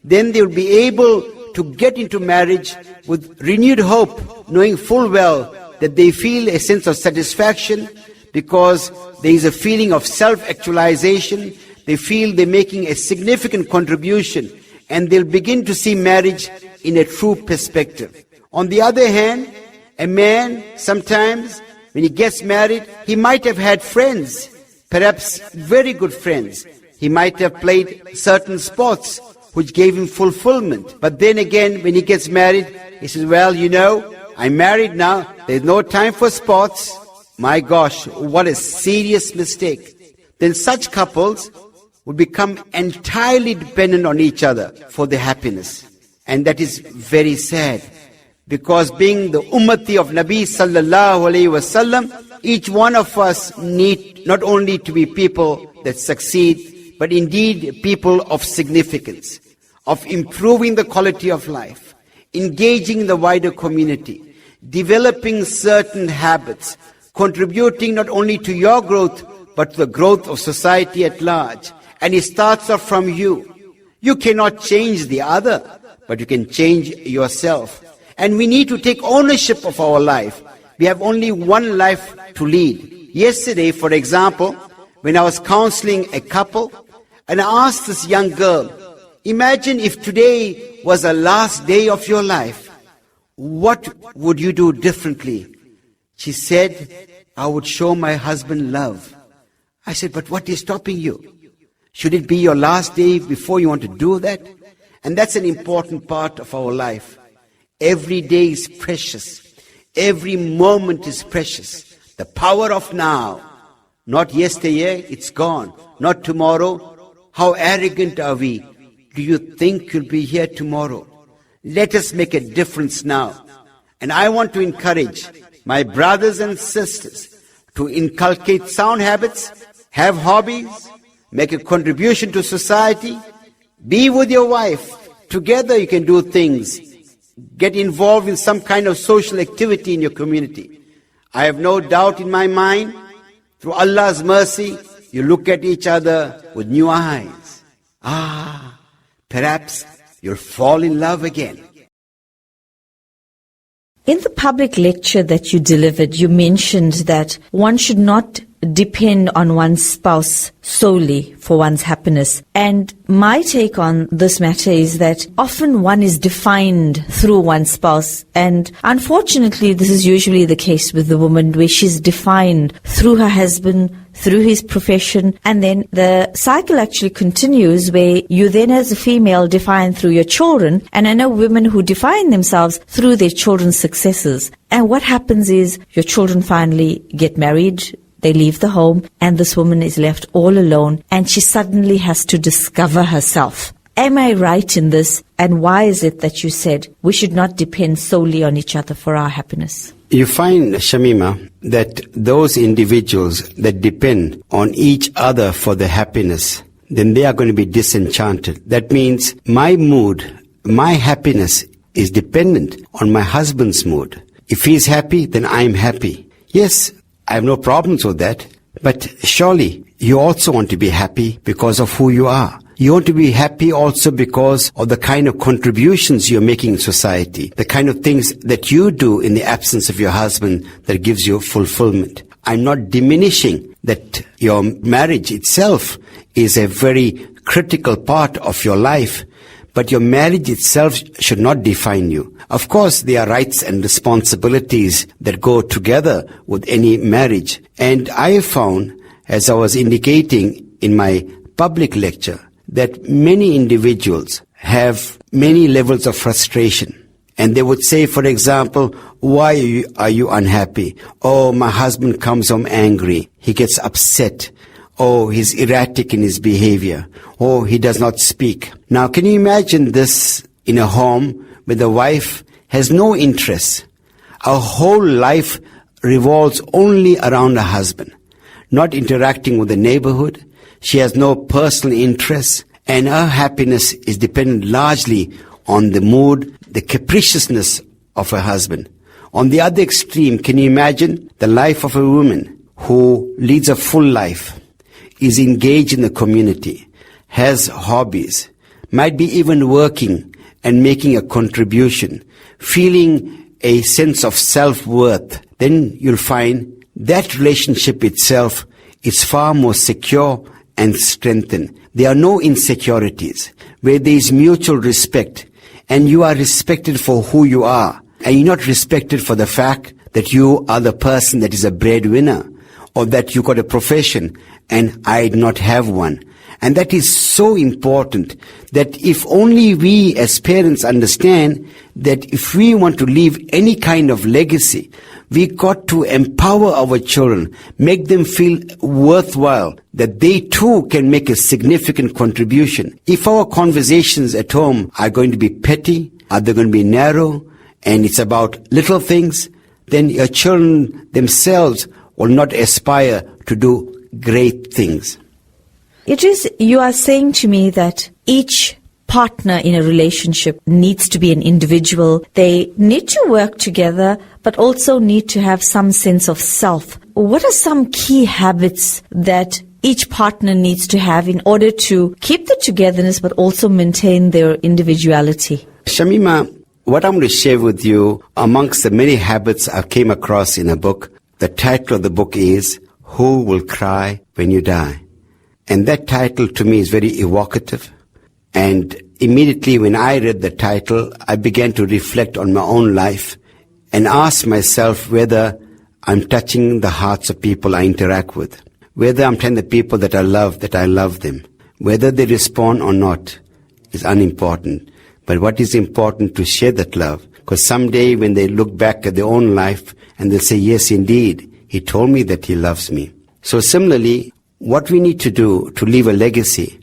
[SPEAKER 4] then they will be able to get into marriage with renewed hope, knowing full well that they feel a sense of satisfaction because there is a feeling of self-actualization. They feel they're making a significant contribution, and they'll begin to see marriage in a true perspective. On the other hand, a man, sometimes, when he gets married, he might have had friends, perhaps very good friends. He might have played certain sports which gave him fulfillment. But then again, when he gets married, he says, well, I'm married now, there's no time for sports. My gosh, what a serious mistake. Then such couples would become entirely dependent on each other for their happiness. And that is very sad. Because being the ummati of Nabi sallallahu alayhi wasallam, each one of us need not only to be people that succeed, but indeed people of significance, of improving the quality of life, engaging the wider community, developing certain habits, contributing not only to your growth, but to the growth of society at large. And it starts off from you. You cannot change the other, but you can change yourself. And we need to take ownership of our life. We have only one life to lead. Yesterday, for example, when I was counseling a couple, and I asked this young girl, imagine if today was the last day of your life. What would you do differently? She said, I would show my husband love. I said, but what is stopping you? Should it be your last day before you want to do that? And that's an important part of our life. Every day is precious. Every moment is precious. The power of now. Not yesterday, it's gone. Not tomorrow. How arrogant are we? Do you think you'll be here tomorrow? Let us make a difference now. And I want to encourage my brothers and sisters to inculcate sound habits, have hobbies, make a contribution to society, be with your wife. Together you can do things. Get involved in some kind of social activity in your community. I have no doubt in my mind, through Allah's mercy, you look at each other with new eyes. Perhaps you'll fall in love again.
[SPEAKER 3] In the public lecture that you delivered, you mentioned that one should not depend on one's spouse solely for one's happiness. And my take on this matter is that often one is defined through one's spouse, and unfortunately this is usually the case with the woman, where she's defined through her husband, through his profession, and then the cycle actually continues where you then as a female define through your children, and I know women who define themselves through their children's successes. And what happens is your children finally get married, they leave the home, and this woman is left all alone, and she suddenly has to discover herself. Am I right in this? And why is it that you said we should not depend solely on each other for our happiness?
[SPEAKER 4] You find, Shamima, that those individuals that depend on each other for their happiness, then they are going to be disenchanted. That means my mood, my happiness is dependent on my husband's mood. If he's happy, then I'm happy. Yes, I have no problems with that. But surely you also want to be happy because of who you are. You want to be happy also because of the kind of contributions you're making in society, the kind of things that you do in the absence of your husband that gives you fulfillment. I'm not diminishing that your marriage itself is a very critical part of your life, but your marriage itself should not define you. Of course, there are rights and responsibilities that go together with any marriage. And I found, as I was indicating in my public lecture, that many individuals have many levels of frustration. And they would say, for example, why are you unhappy? Oh, my husband comes home angry. He gets upset. Oh, he's erratic in his behavior. Oh, he does not speak. Now, can you imagine this in a home where the wife has no interest? Her whole life revolves only around her husband, not interacting with the neighborhood. She has no personal interest, and her happiness is dependent largely on the mood, the capriciousness of her husband. On the other extreme, can you imagine the life of a woman who leads a full life, is engaged in the community, has hobbies, might be even working and making a contribution, feeling a sense of self-worth? Then you'll find that relationship itself is far more secure and strengthened. There are no insecurities, where there is mutual respect, and you are respected for who you are, and you're not respected for the fact that you are the person that is a breadwinner, or that you got a profession and I did not have one. And that is so important, that if only we as parents understand that if we want to leave any kind of legacy, we got to empower our children, make them feel worthwhile, that they too can make a significant contribution. If our conversations at home are going to be petty, are they going to be narrow, and it's about little things, then your children themselves will not aspire to do great things.
[SPEAKER 3] Idris, you are saying to me that each partner in a relationship needs to be an individual. They need to work together, but also need to have some sense of self. What are some key habits that each partner needs to have in order to keep the togetherness, but also maintain their individuality?
[SPEAKER 4] Shamima, what I'm going to share with you, amongst the many habits I came across in a book, the title of the book is, Who Will Cry When You Die? And that title to me is very evocative. And immediately when I read the title, I began to reflect on my own life and ask myself whether I'm touching the hearts of people I interact with, whether I'm telling the people that I love them. Whether they respond or not is unimportant. But what is important to share that love, because someday when they look back at their own life and they'll say, yes, indeed, he told me that he loves me. So similarly, what we need to do to leave a legacy,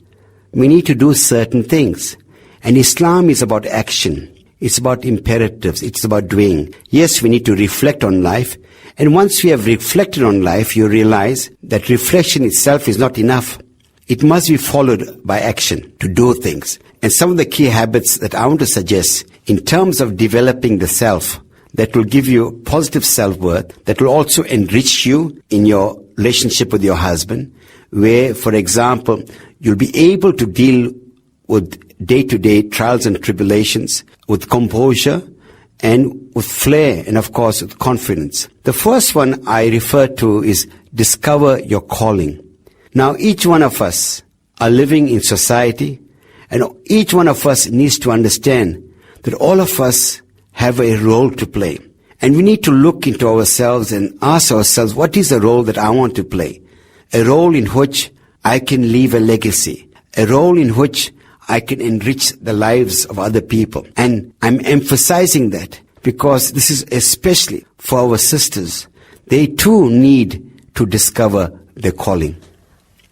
[SPEAKER 4] we need to do certain things. And Islam is about action. It's about imperatives. It's about doing. Yes, we need to reflect on life. And once we have reflected on life, you realize that reflection itself is not enough. It must be followed by action to do things. And some of the key habits that I want to suggest in terms of developing the self that will give you positive self-worth, that will also enrich you in your relationship with your husband, where, for example, you'll be able to deal with day-to-day trials and tribulations with composure and with flair and, of course, with confidence. The first one I refer to is discover your calling. Now, each one of us are living in society, and each one of us needs to understand that all of us have a role to play. And we need to look into ourselves and ask ourselves, what is the role that I want to play? A role in which I can leave a legacy. A role in which I can enrich the lives of other people. And I'm emphasizing that because this is especially for our sisters. They too need to discover their calling.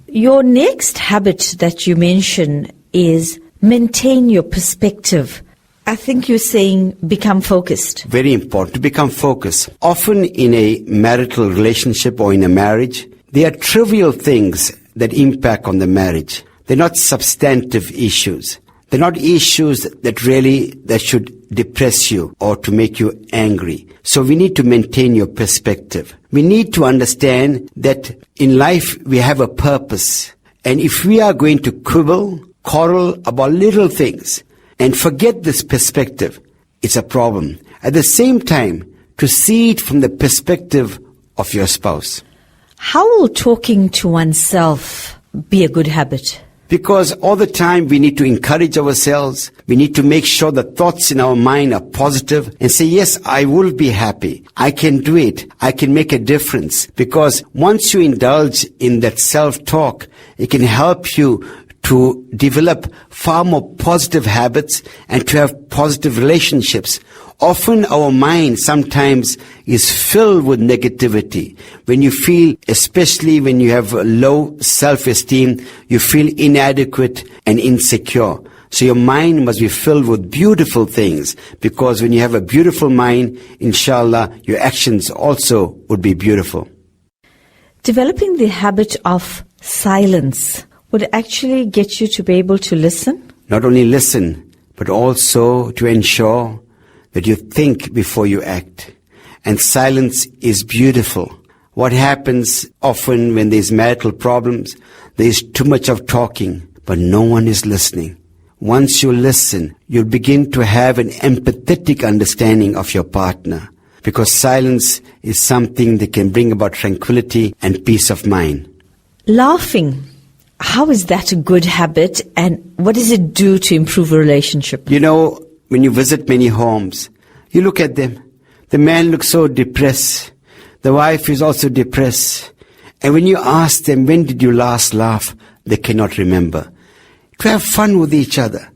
[SPEAKER 3] Your next habit that you mention is maintain your perspective. I think you're saying become focused.
[SPEAKER 4] Very important to become focused. Often in a marital relationship or in a marriage, there are trivial things that impact on the marriage. They're not substantive issues. They're not issues that should depress you or to make you angry. So we need to maintain your perspective. We need to understand that in life we have a purpose. And if we are going to quarrel about little things and forget this perspective, it's a problem. At the same time, to see it from the perspective of your spouse.
[SPEAKER 3] How will talking to oneself be a good habit?
[SPEAKER 4] Because all the time we need to encourage ourselves. We need to make sure the thoughts in our mind are positive and say, yes, I will be happy. I can do it. I can make a difference. Because once you indulge in that self-talk, it can help you to develop far more positive habits and to have positive relationships. Often our mind sometimes is filled with negativity. When you feel, especially when you have low self-esteem, you feel inadequate and insecure. So your mind must be filled with beautiful things, because when you have a beautiful mind, inshallah, your actions also would be beautiful.
[SPEAKER 3] Developing the habit of silence would actually get you to be able to listen?
[SPEAKER 4] Not only listen, but also to ensure that you think before you act. And silence is beautiful. What happens often when there's marital problems, there's too much of talking, but no one is listening. Once you listen, you'll begin to have an empathetic understanding of your partner, because silence is something that can bring about tranquility and peace of mind.
[SPEAKER 3] Laughing. How is that a good habit, and what does it do to improve a relationship?
[SPEAKER 4] You know, when you visit many homes, you look at them. The man looks so depressed. The wife is also depressed. And when you ask them, when did you last laugh? They cannot remember. To have fun with each other.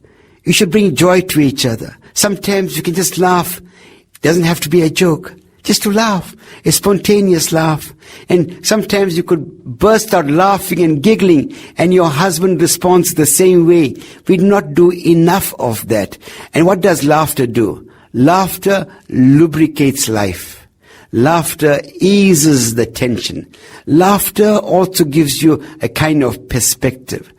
[SPEAKER 4] You should bring joy to each other. Sometimes you can just laugh. It doesn't have to be a joke. Just to laugh. A spontaneous laugh. And sometimes you could burst out laughing and giggling, and your husband responds the same way. We do not do enough of that. And what does laughter do? Laughter lubricates life. Laughter eases the tension. Laughter also gives you a kind of perspective.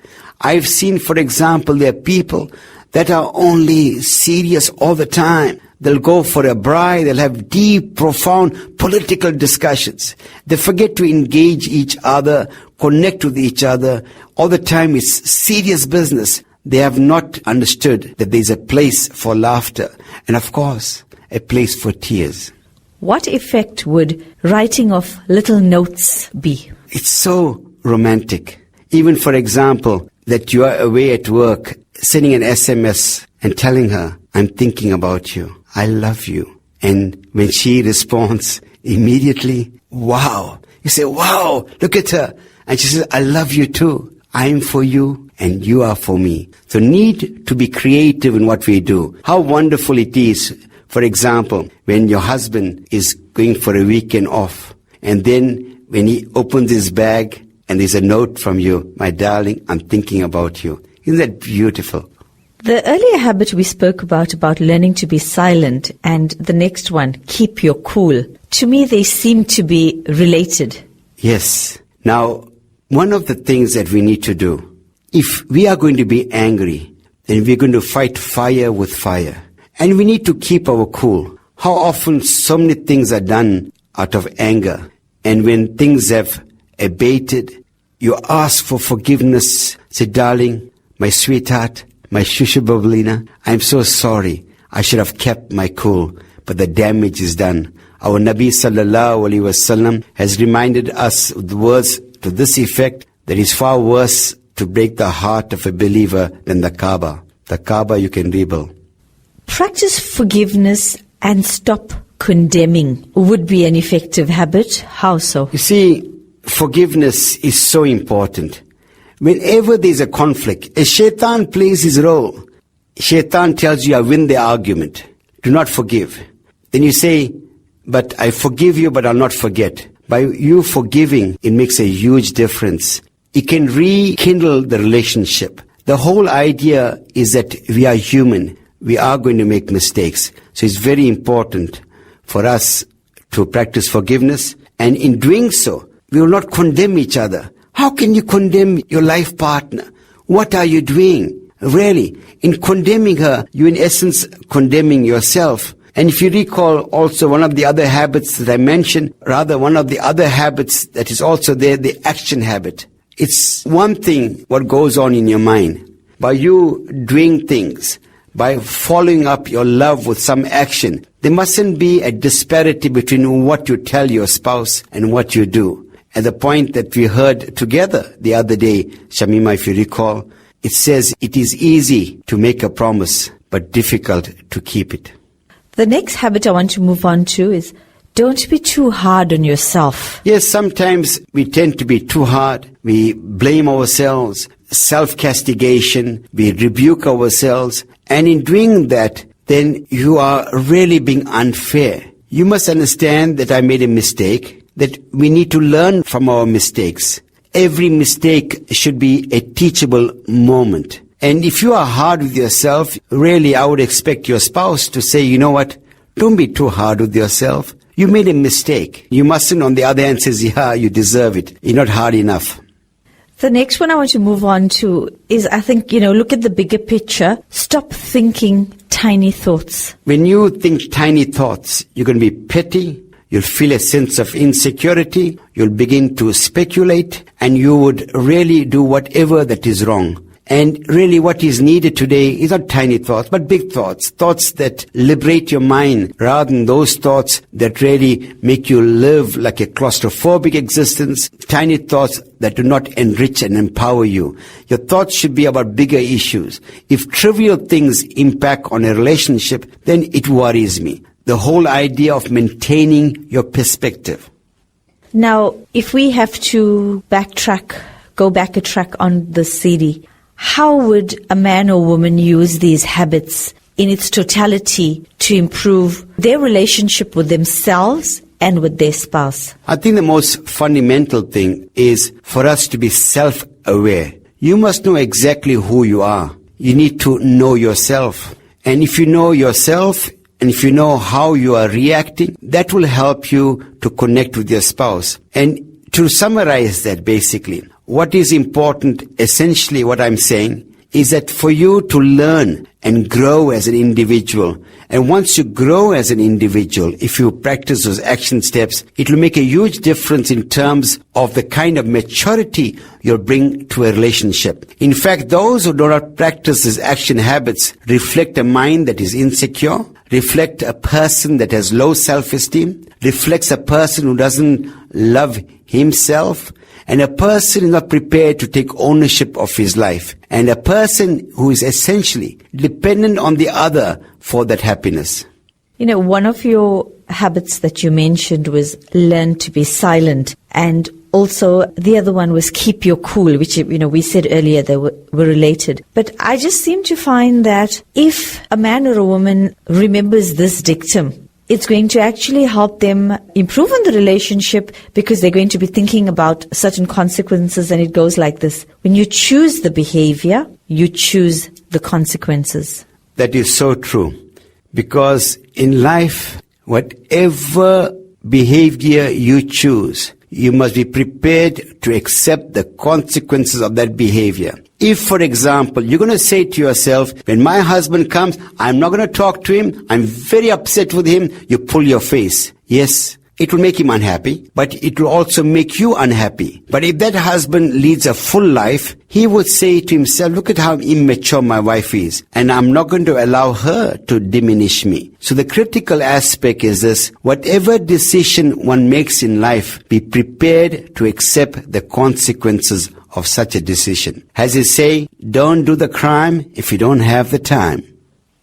[SPEAKER 4] I've seen, for example, there are people that are only serious all the time. They'll go for a braai, they'll have deep, profound political discussions. They forget to engage each other, connect with each other. All the time it's serious business. They have not understood that there's a place for laughter and, of course, a place for tears.
[SPEAKER 3] What effect would writing of little notes be?
[SPEAKER 4] It's so romantic. Even, for example, that you are away at work, sending an SMS and telling her, I'm thinking about you. I love you. And when she responds immediately, wow. You say, wow, look at her. And she says, I love you too. I'm for you and you are for me. So need to be creative in what we do. How wonderful it is, for example, when your husband is going for a weekend off, and then when he opens his bag and there's a note from you, my darling, I'm thinking about you. Isn't that beautiful?
[SPEAKER 3] The earlier habit we spoke about learning to be silent, and the next one, keep your cool. To me, they seem to be related.
[SPEAKER 4] Yes. Now, one of the things that we need to do, if we are going to be angry, then we're going to fight fire with fire. And we need to keep our cool. How often so many things are done out of anger. And when things have abated, you ask for forgiveness. Say, darling, my sweetheart, my shushubablina, I'm so sorry. I should have kept my cool, but the damage is done. Our Nabi sallallahu alaihi wasallam has reminded us with words to this effect that it's far worse to break the heart of a believer than the Kaaba. The Kaaba you can rebuild.
[SPEAKER 3] Practice forgiveness and stop condemning would be an effective habit. How so?
[SPEAKER 4] You see, forgiveness is so important. Whenever there's a conflict, a shaitan plays his role. Shaitan tells you, I win the argument. Do not forgive. Then you say, but I forgive you, but I'll not forget. By you forgiving, it makes a huge difference. It can rekindle the relationship. The whole idea is that we are human. We are going to make mistakes. So it's very important for us to practice forgiveness. And in doing so, we will not condemn each other. How can you condemn your life partner? What are you doing? Really, in condemning her, you in essence condemning yourself. And if you recall also one of the other habits that I mentioned, rather one of the other habits that is also there, the action habit. It's one thing what goes on in your mind. By you doing things, by following up your love with some action, there mustn't be a disparity between what you tell your spouse and what you do. At the point that we heard together the other day, Shamima, if you recall, it says it is easy to make a promise, but difficult to keep it.
[SPEAKER 3] The next habit I want to move on to is don't be too hard on yourself.
[SPEAKER 4] Yes, sometimes we tend to be too hard. We blame ourselves, self-castigation, we rebuke ourselves. And in doing that, then you are really being unfair. You must understand that I made a mistake, that we need to learn from our mistakes. Every mistake should be a teachable moment. And if you are hard with yourself, really I would expect your spouse to say, you know what, don't be too hard with yourself. You made a mistake. You mustn't on the other hand say, yeah, you deserve it. You're not hard enough.
[SPEAKER 3] The next one I want to move on to is, I think, look at the bigger picture. Stop thinking tiny thoughts.
[SPEAKER 4] When you think tiny thoughts, you're going to be petty. You'll feel a sense of insecurity. You'll begin to speculate, and you would really do whatever that is wrong. And really what is needed today is not tiny thoughts, but big thoughts. Thoughts that liberate your mind rather than those thoughts that really make you live like a claustrophobic existence. Tiny thoughts that do not enrich and empower you. Your thoughts should be about bigger issues. If trivial things impact on a relationship, then it worries me. The whole idea of maintaining your perspective.
[SPEAKER 3] Now, if we have to go back a track on the CD, how would a man or woman use these habits in its totality to improve their relationship with themselves and with their spouse?
[SPEAKER 4] I think the most fundamental thing is for us to be self-aware. You must know exactly who you are. You need to know yourself. And if you know yourself, and if you know how you are reacting, that will help you to connect with your spouse. And to summarize that basically, what is important, essentially what I'm saying, is that for you to learn and grow as an individual, and once you grow as an individual, if you practice those action steps, it will make a huge difference in terms of the kind of maturity you'll bring to a relationship. In fact, those who do not practice these action habits reflect a mind that is insecure, reflect a person that has low self-esteem, reflects a person who doesn't love himself, and a person is not prepared to take ownership of his life, and a person who is essentially dependent on the other for that happiness.
[SPEAKER 3] One of your habits that you mentioned was learn to be silent, and also the other one was keep your cool, which, we said earlier they were related. But I just seem to find that if a man or a woman remembers this dictum, it's going to actually help them improve on the relationship, because they're going to be thinking about certain consequences, and it goes like this. When you choose the behavior, you choose the consequences.
[SPEAKER 4] That is so true. Because in life, whatever behavior you choose, you must be prepared to accept the consequences of that behavior. If, for example, you're going to say to yourself, when my husband comes, I'm not going to talk to him, I'm very upset with him, you pull your face. Yes, it will make him unhappy, but it will also make you unhappy. But if that husband leads a full life, he would say to himself, look at how immature my wife is, and I'm not going to allow her to diminish me. So the critical aspect is this: whatever decision one makes in life, be prepared to accept the consequences of such a decision. As they say, don't do the crime if you don't have the time.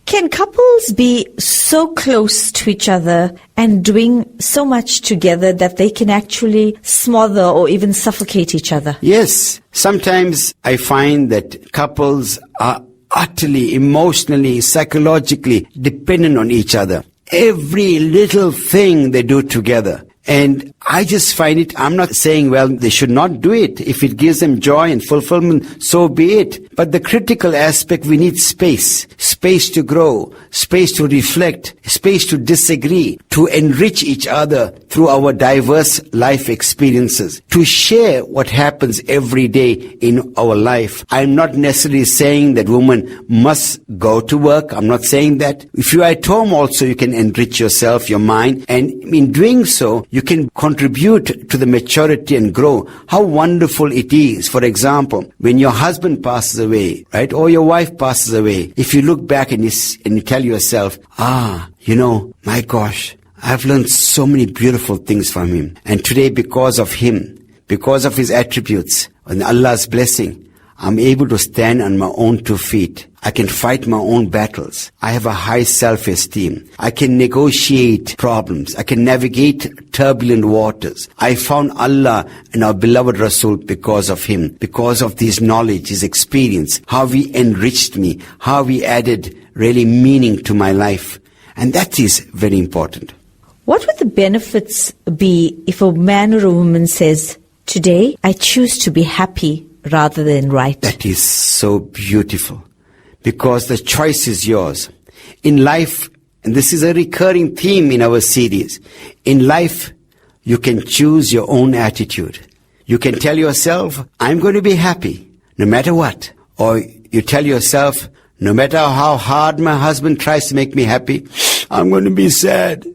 [SPEAKER 3] Can couples be so close to each other and doing so much together that they can actually smother or even suffocate each other?
[SPEAKER 4] Yes. Sometimes I find that couples are utterly, emotionally, psychologically dependent on each other. Every little thing they do together. And I just find it, I'm not saying, well, they should not do it. If it gives them joy and fulfillment, so be it. But the critical aspect, we need space. Space to grow, space to reflect, space to disagree, to enrich each other through our diverse life experiences, to share what happens every day in our life. I'm not necessarily saying that women must go to work. I'm not saying that. If you are at home also, you can enrich yourself, your mind, and in doing so, you can contribute to the maturity and grow. How wonderful it is. For example, when your husband passes away, right, or your wife passes away, if you look back and you tell yourself, my gosh, I've learned so many beautiful things from him. And today, because of him, because of his attributes and Allah's blessing, I'm able to stand on my own 2 feet. I can fight my own battles. I have a high self-esteem. I can negotiate problems. I can navigate turbulent waters. I found Allah and our beloved Rasul because of him, because of his knowledge, his experience, how he enriched me, how he added really meaning to my life. And that is very important.
[SPEAKER 3] What would the benefits be if a man or a woman says, today I choose to be happy rather than right?
[SPEAKER 4] That is so beautiful, because the choice is yours. In life, and this is a recurring theme in our series, in life, you can choose your own attitude. You can tell yourself, I'm going to be happy, no matter what. Or you tell yourself, no matter how hard my husband tries to make me happy, I'm going to be sad.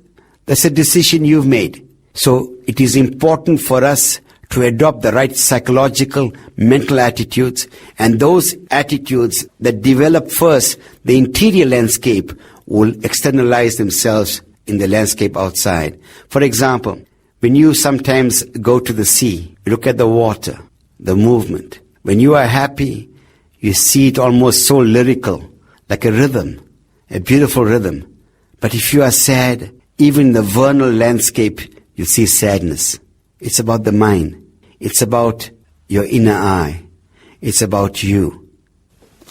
[SPEAKER 4] That's a decision you've made. So it is important for us to adopt the right psychological, mental attitudes, and those attitudes that develop first the interior landscape will externalize themselves in the landscape outside. For example, when you sometimes go to the sea, you look at the water, the movement. When you are happy, you see it almost so lyrical, like a rhythm, a beautiful rhythm. But if you are sad, even in the vernal landscape, you see sadness. It's about the mind. It's about your inner eye. It's about you.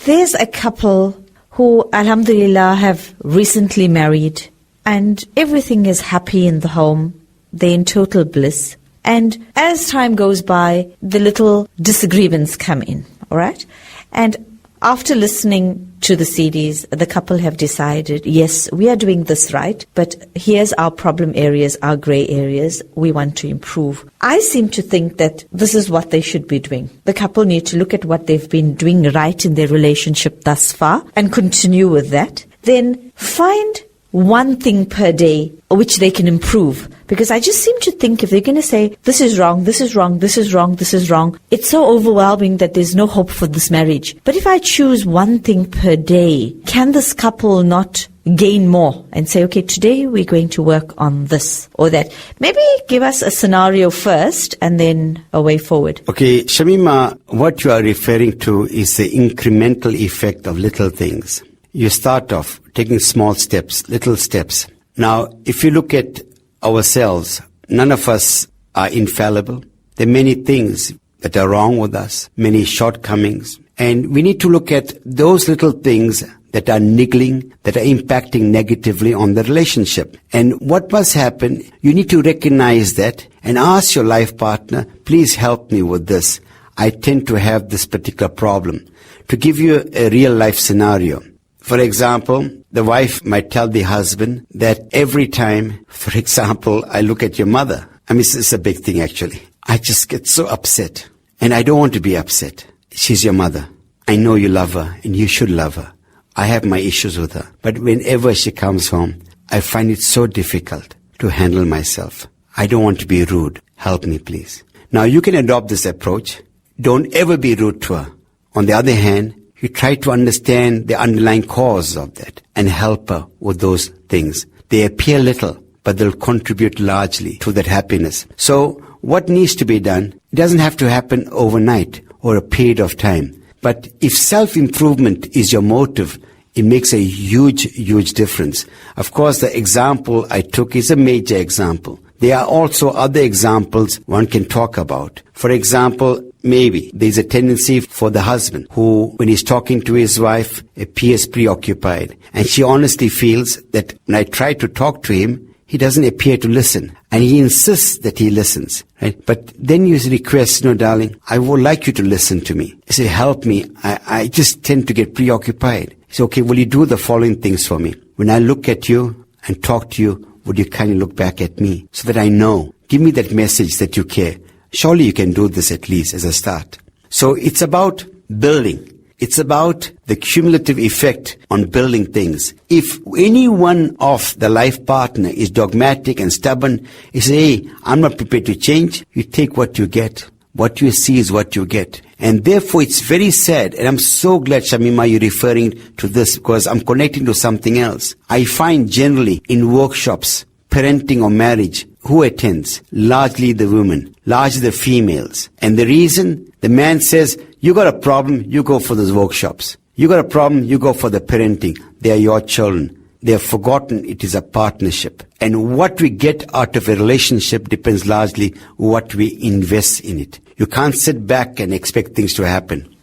[SPEAKER 3] There's a couple who, alhamdulillah, have recently married, and everything is happy in the home. They're in total bliss. And as time goes by, the little disagreements come in, all right? And after listening to the CDs, the couple have decided, yes, we are doing this right, but here's our problem areas, our gray areas. We want to improve. I seem to think that this is what they should be doing. The couple need to look at what they've been doing right in their relationship thus far and continue with that. Then find one thing per day which they can improve. Because I just seem to think if they're going to say, this is wrong, this is wrong, this is wrong, this is wrong, it's so overwhelming that there's no hope for this marriage. But if I choose one thing per day, can this couple not gain more and say, okay, today we're going to work on this or that? Maybe give us a scenario first and then a way forward.
[SPEAKER 4] Okay, Shamima, what you are referring to is the incremental effect of little things. You start off taking small steps, little steps. Now, if you look at ourselves, none of us are infallible. There are many things that are wrong with us, many shortcomings. And we need to look at those little things that are niggling, that are impacting negatively on the relationship. And what must happen, you need to recognize that and ask your life partner, please help me with this. I tend to have this particular problem. To give you a real life scenario, for example, the wife might tell the husband that every time, for example, I look at your mother, it's a big thing actually, I just get so upset. And I don't want to be upset. She's your mother. I know you love her and you should love her. I have my issues with her. But whenever she comes home, I find it so difficult to handle myself. I don't want to be rude. Help me, please. Now, you can adopt this approach. Don't ever be rude to her. On the other hand, you try to understand the underlying cause of that and help her with those things. They appear little, but they'll contribute largely to that happiness. So, what needs to be done? It doesn't have to happen overnight or a period of time. But if self-improvement is your motive, it makes a huge, huge difference. Of course, the example I took is a major example. There are also other examples one can talk about. For example, maybe there's a tendency for the husband who, when he's talking to his wife, appears preoccupied. And she honestly feels that when I try to talk to him, he doesn't appear to listen. And he insists that he listens. Right? But then you request, no, darling, I would like you to listen to me. You say, help me. I just tend to get preoccupied. He says, okay, will you do the following things for me? When I look at you and talk to you, would you kindly look back at me so that I know? Give me that message that you care. Surely you can do this at least as a start. So it's about building. It's about the cumulative effect on building things. If any one of the life partner is dogmatic and stubborn, you say, hey, I'm not prepared to change, you take what you get. What you see is what you get. And therefore it's very sad, and I'm so glad, Shamima, you're referring to this because I'm connecting to something else. I find generally in workshops, parenting or marriage, who attends? Largely the women, largely the females. And the reason, the man says, you got a problem, you go for those workshops. You got a problem, you go for the parenting. They are your children. They have forgotten it is a partnership. And what we get out of a relationship depends largely what we invest in it. You can't sit back and expect things to happen.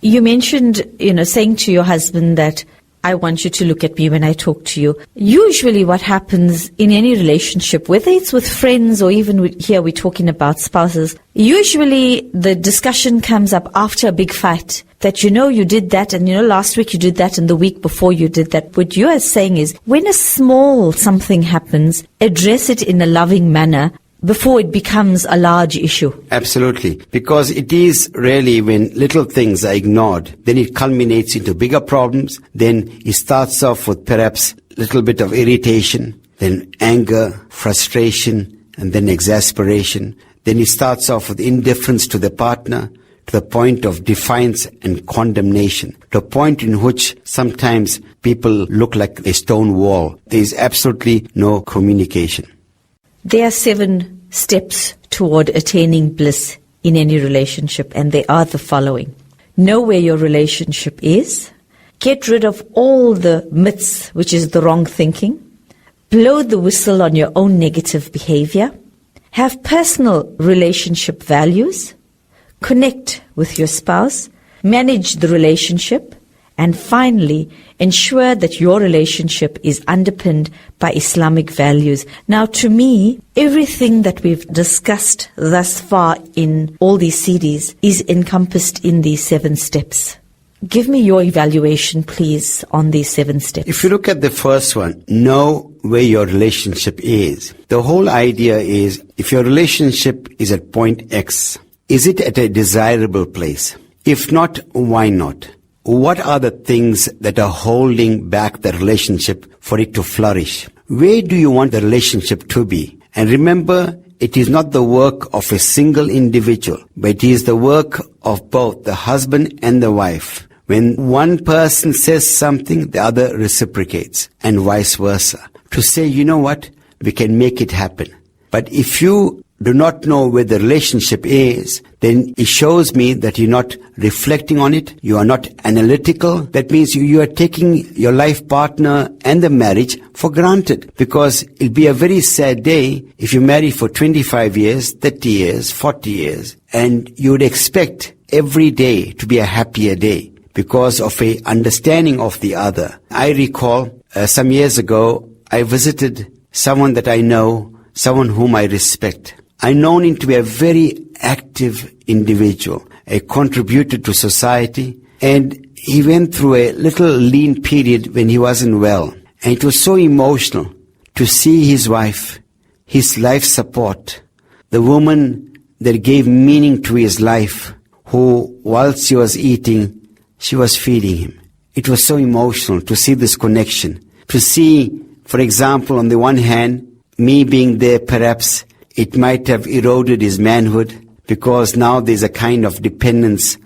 [SPEAKER 3] You mentioned, saying to your husband that I want you to look at me when I talk to you. Usually what happens in any relationship, whether it's with friends or even here we're talking about spouses, usually the discussion comes up after a big fight that, you did that and, last week you did that and the week before you did that. What you are saying is when a small something happens, address it in a loving manner before it becomes a large issue.
[SPEAKER 4] Absolutely. Because it is really when little things are ignored, then it culminates into bigger problems. Then it starts off with perhaps a little bit of irritation, then anger, frustration, and then exasperation. Then it starts off with indifference to the partner, to the point of defiance and condemnation, to a point in which sometimes people look like a stone wall. There is absolutely no communication.
[SPEAKER 3] There are 7 steps toward attaining bliss in any relationship, and they are the following. Know where your relationship is. Get rid of all the myths, which is the wrong thinking. Blow the whistle on your own negative behavior. Have personal relationship values. Connect with your spouse. Manage the relationship. And finally, ensure that your relationship is underpinned by Islamic values. Now, to me, everything that we've discussed thus far in all these CDs is encompassed in these 7 steps. Give me your evaluation, please, on these 7 steps.
[SPEAKER 4] If you look at the first one, know where your relationship is. The whole idea is, if your relationship is at point X, is it at a desirable place? If not, why not? What are the things that are holding back the relationship for it to flourish? Where do you want the relationship to be? And remember, it is not the work of a single individual, but it is the work of both the husband and the wife. When one person says something, the other reciprocates, and vice versa. To say, you know what, we can make it happen. But if you do not know where the relationship is, then it shows me that you're not reflecting on it, you are not analytical. That means you are taking your life partner and the marriage for granted, because it'll be a very sad day if you marry for 25 years, 30 years, 40 years, and you would expect every day to be a happier day because of a understanding of the other. I recall some years ago, I visited someone that I know, someone whom I respect. I known him to be a very active individual, a contributor to society, and he went through a little lean period when he wasn't well. And it was so emotional to see his wife, his life support, the woman that gave meaning to his life, who, whilst he was eating, she was feeding him. It was so emotional to see this connection, to see, for example, on the one hand, me being there perhaps It might have eroded his manhood, because now there's a kind of dependence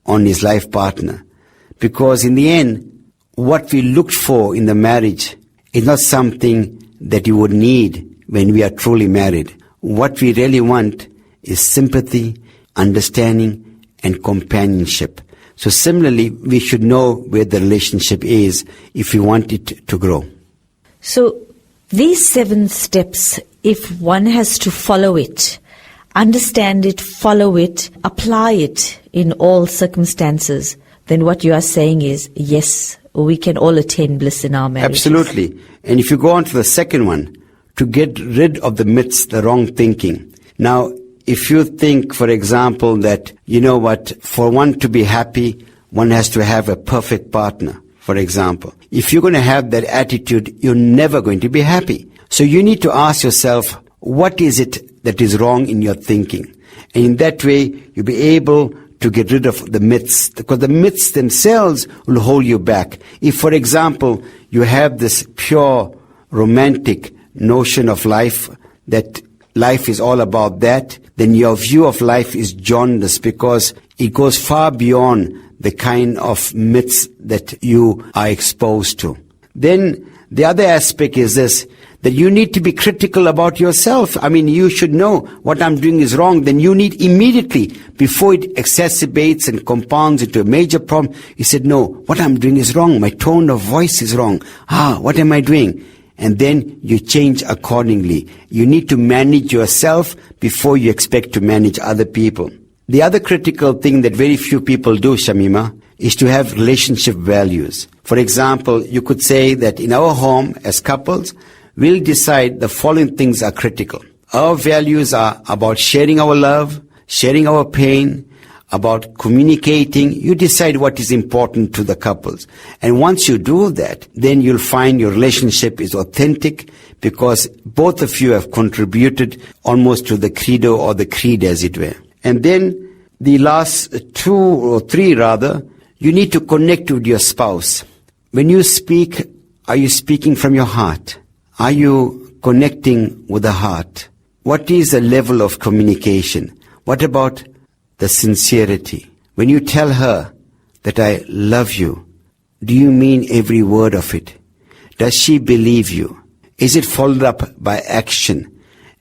[SPEAKER 4] on his life partner. Because in the end, what we looked for in the marriage is not something that you would need when we are truly married. What we really want is sympathy, understanding, and companionship. So similarly, we should know where the relationship is if we want it to grow.
[SPEAKER 3] So these 7 steps, if one has to follow it, understand it, follow it, apply it in all circumstances, then what you are saying is, yes, we can all attain bliss in our marriage.
[SPEAKER 4] Absolutely. And if you go on to the second one, to get rid of the myths, the wrong thinking. Now, if you think, for example, that, you know what, for one to be happy, one has to have a perfect partner, for example. If you're going to have that attitude, you're never going to be happy. So you need to ask yourself, what is it that is wrong in your thinking? And in that way, you'll be able to get rid of the myths, because the myths themselves will hold you back. If, for example, you have this pure romantic notion of life, that life is all about that, then your view of life is jaundiced, because it goes far beyond the kind of myths that you are exposed to. Then the other aspect is this, that you need to be critical about yourself. I mean, you should know what I'm doing is wrong. Then you need immediately, before it exacerbates and compounds into a major problem, you said, no, what I'm doing is wrong. My tone of voice is wrong. What am I doing? And then you change accordingly. You need to manage yourself before you expect to manage other people. The other critical thing that very few people do, Shamima, is to have relationship values. For example, you could say that in our home as couples, we'll decide the following things are critical. Our values are about sharing our love, sharing our pain, about communicating. You decide what is important to the couples. And once you do that, then you'll find your relationship is authentic, because both of you have contributed almost to the credo or the creed, as it were. And then the last 2 or 3 rather, you need to connect with your spouse. When you speak, are you speaking from your heart? Are you connecting with the heart? What is the level of communication? What about the sincerity? When you tell her that I love you, do you mean every word of it? Does she believe you? Is it followed up by action?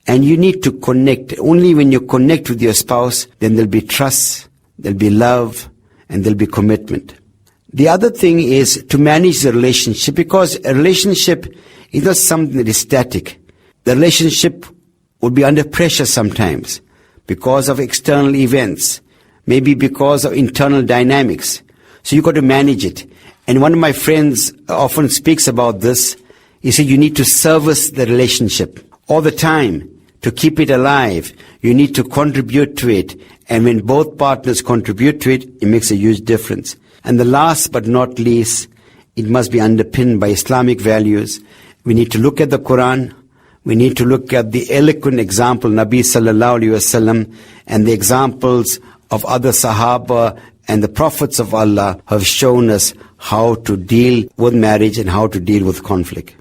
[SPEAKER 4] And you need to connect. Only when you connect with your spouse, then there'll be trust, there'll be love, and there'll be commitment. The other thing is to manage the relationship, because a relationship is not something that is static. The relationship will be under pressure sometimes because of external events, maybe because of internal dynamics. So you've got to manage it. And one of my friends often speaks about this. He said you need to service the relationship all the time to keep it alive. You need to contribute to it. And when both partners contribute to it, it makes a huge difference. And the last but not least, it must be underpinned by Islamic values. We need to look at the Quran. We need to look at the eloquent example, Nabi sallallahu alaihi wasallam, and the examples of other Sahaba and the prophets of Allah have shown us how to deal with marriage and how to deal with conflict.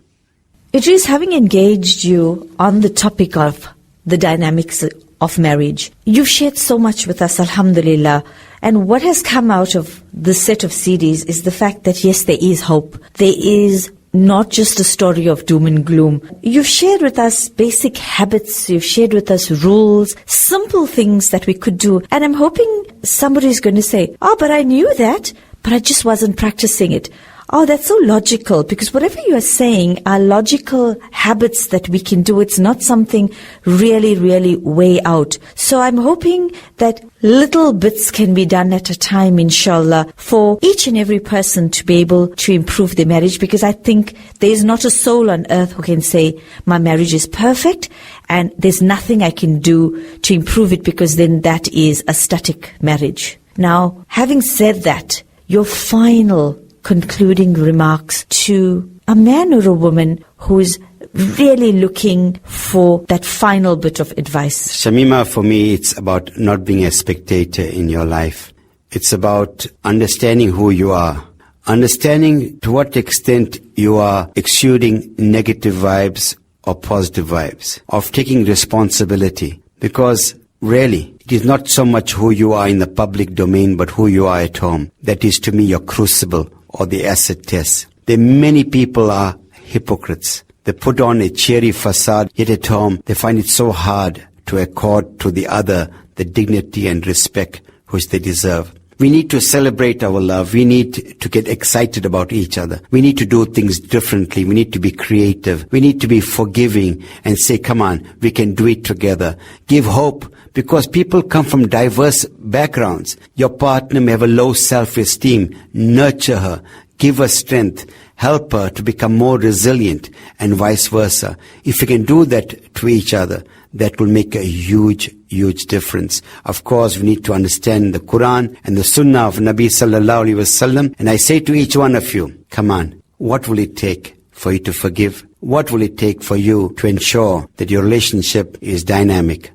[SPEAKER 3] Idris, having engaged you on the topic of the dynamics of marriage, you've shared so much with us, alhamdulillah. And what has come out of this set of CDs is the fact that yes, there is hope. There is not just a story of doom and gloom. You've shared with us basic habits, you've shared with us rules, simple things that we could do. And I'm hoping somebody's going to say, but I knew that, but I just wasn't practicing it. Oh, that's so logical, because whatever you are saying are logical habits that we can do. It's not something really, really way out. So I'm hoping that little bits can be done at a time, inshallah, for each and every person to be able to improve their marriage, because I think there is not a soul on earth who can say, my marriage is perfect and there's nothing I can do to improve it, because then that is a static marriage. Now, having said that, your final concluding remarks to a man or a woman who is really looking for that final bit of advice?
[SPEAKER 4] Shamima, for me, it's about not being a spectator in your life. It's about understanding who you are, understanding to what extent you are exuding negative vibes of positive vibes, of taking responsibility. Because really, it is not so much who you are in the public domain, but who you are at home. That is to me your crucible or the acid test. There many people are hypocrites. They put on a cheery facade, yet at home they find it so hard to accord to the other the dignity and respect which they deserve. We need to celebrate our love. We need to get excited about each other. We need to do things differently. We need to be creative. We need to be forgiving and say, come on, we can do it together. Give hope, because people come from diverse backgrounds. Your partner may have a low self-esteem. Nurture her. Give her strength. Help her to become more resilient, and vice versa. If you can do that to each other, that will make a huge difference. Of course, we need to understand the Quran and the Sunnah of Nabi sallallahu alaihi wasallam. And I say to each one of you, come on, what will it take for you to forgive? What will it take for you to ensure that your relationship is dynamic?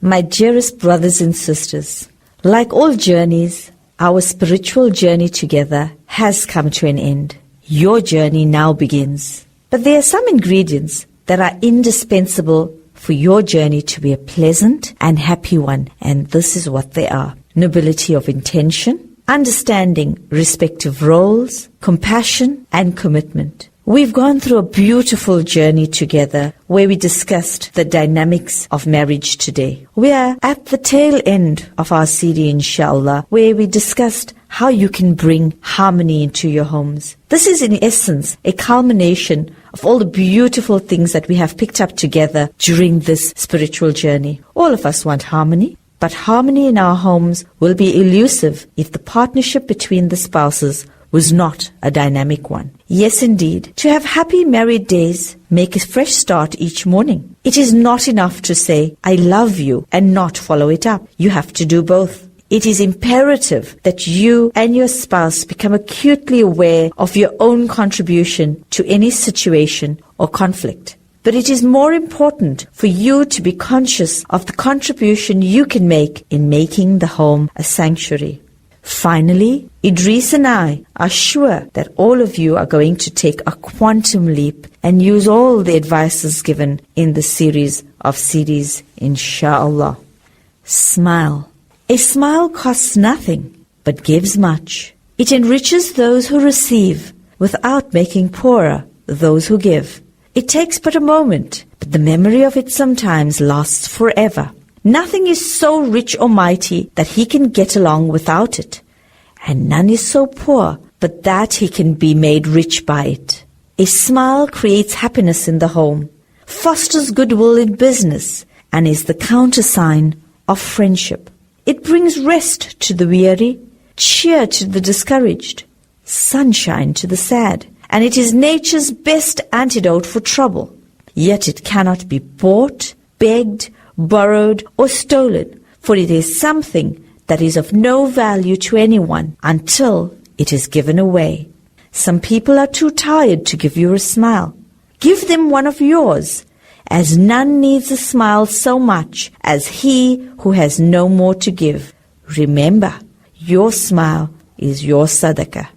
[SPEAKER 3] My dearest brothers and sisters, like all journeys, our spiritual journey together has come to an end. Your journey now begins. But there are some ingredients that are indispensable for your journey to be a pleasant and happy one, and this is what they are: nobility of intention, understanding respective roles, compassion and commitment. We've gone through a beautiful journey together where we discussed the dynamics of marriage today. We are at the tail end of our CD, inshallah, where we discussed how you can bring harmony into your homes. This is in essence a culmination of all the beautiful things that we have picked up together during this spiritual journey. All of us want harmony, but harmony in our homes will be elusive if the partnership between the spouses was not a dynamic one. Yes, indeed, to have happy married days, make a fresh start each morning. It is not enough to say, I love you, and not follow it up. You have to do both. It is imperative that you and your spouse become acutely aware of your own contribution to any situation or conflict. But it is more important for you to be conscious of the contribution you can make in making the home a sanctuary. Finally, Idris and I are sure that all of you are going to take a quantum leap and use all the advices given in the series of CDs, inshallah. Smile. A smile costs nothing, but gives much. It enriches those who receive, without making poorer those who give. It takes but a moment, but the memory of it sometimes lasts forever. Nothing is so rich or mighty that he can get along without it, and none is so poor but that he can be made rich by it. A smile creates happiness in the home, fosters goodwill in business, and is the countersign of friendship. It brings rest to the weary, cheer to the discouraged, sunshine to the sad, and it is nature's best antidote for trouble. Yet it cannot be bought, begged, borrowed, or stolen, for it is something that is of no value to anyone until it is given away. Some people are too tired to give you a smile. Give them one of yours, as none needs a smile so much as he who has no more to give. Remember, your smile is your sadaqah.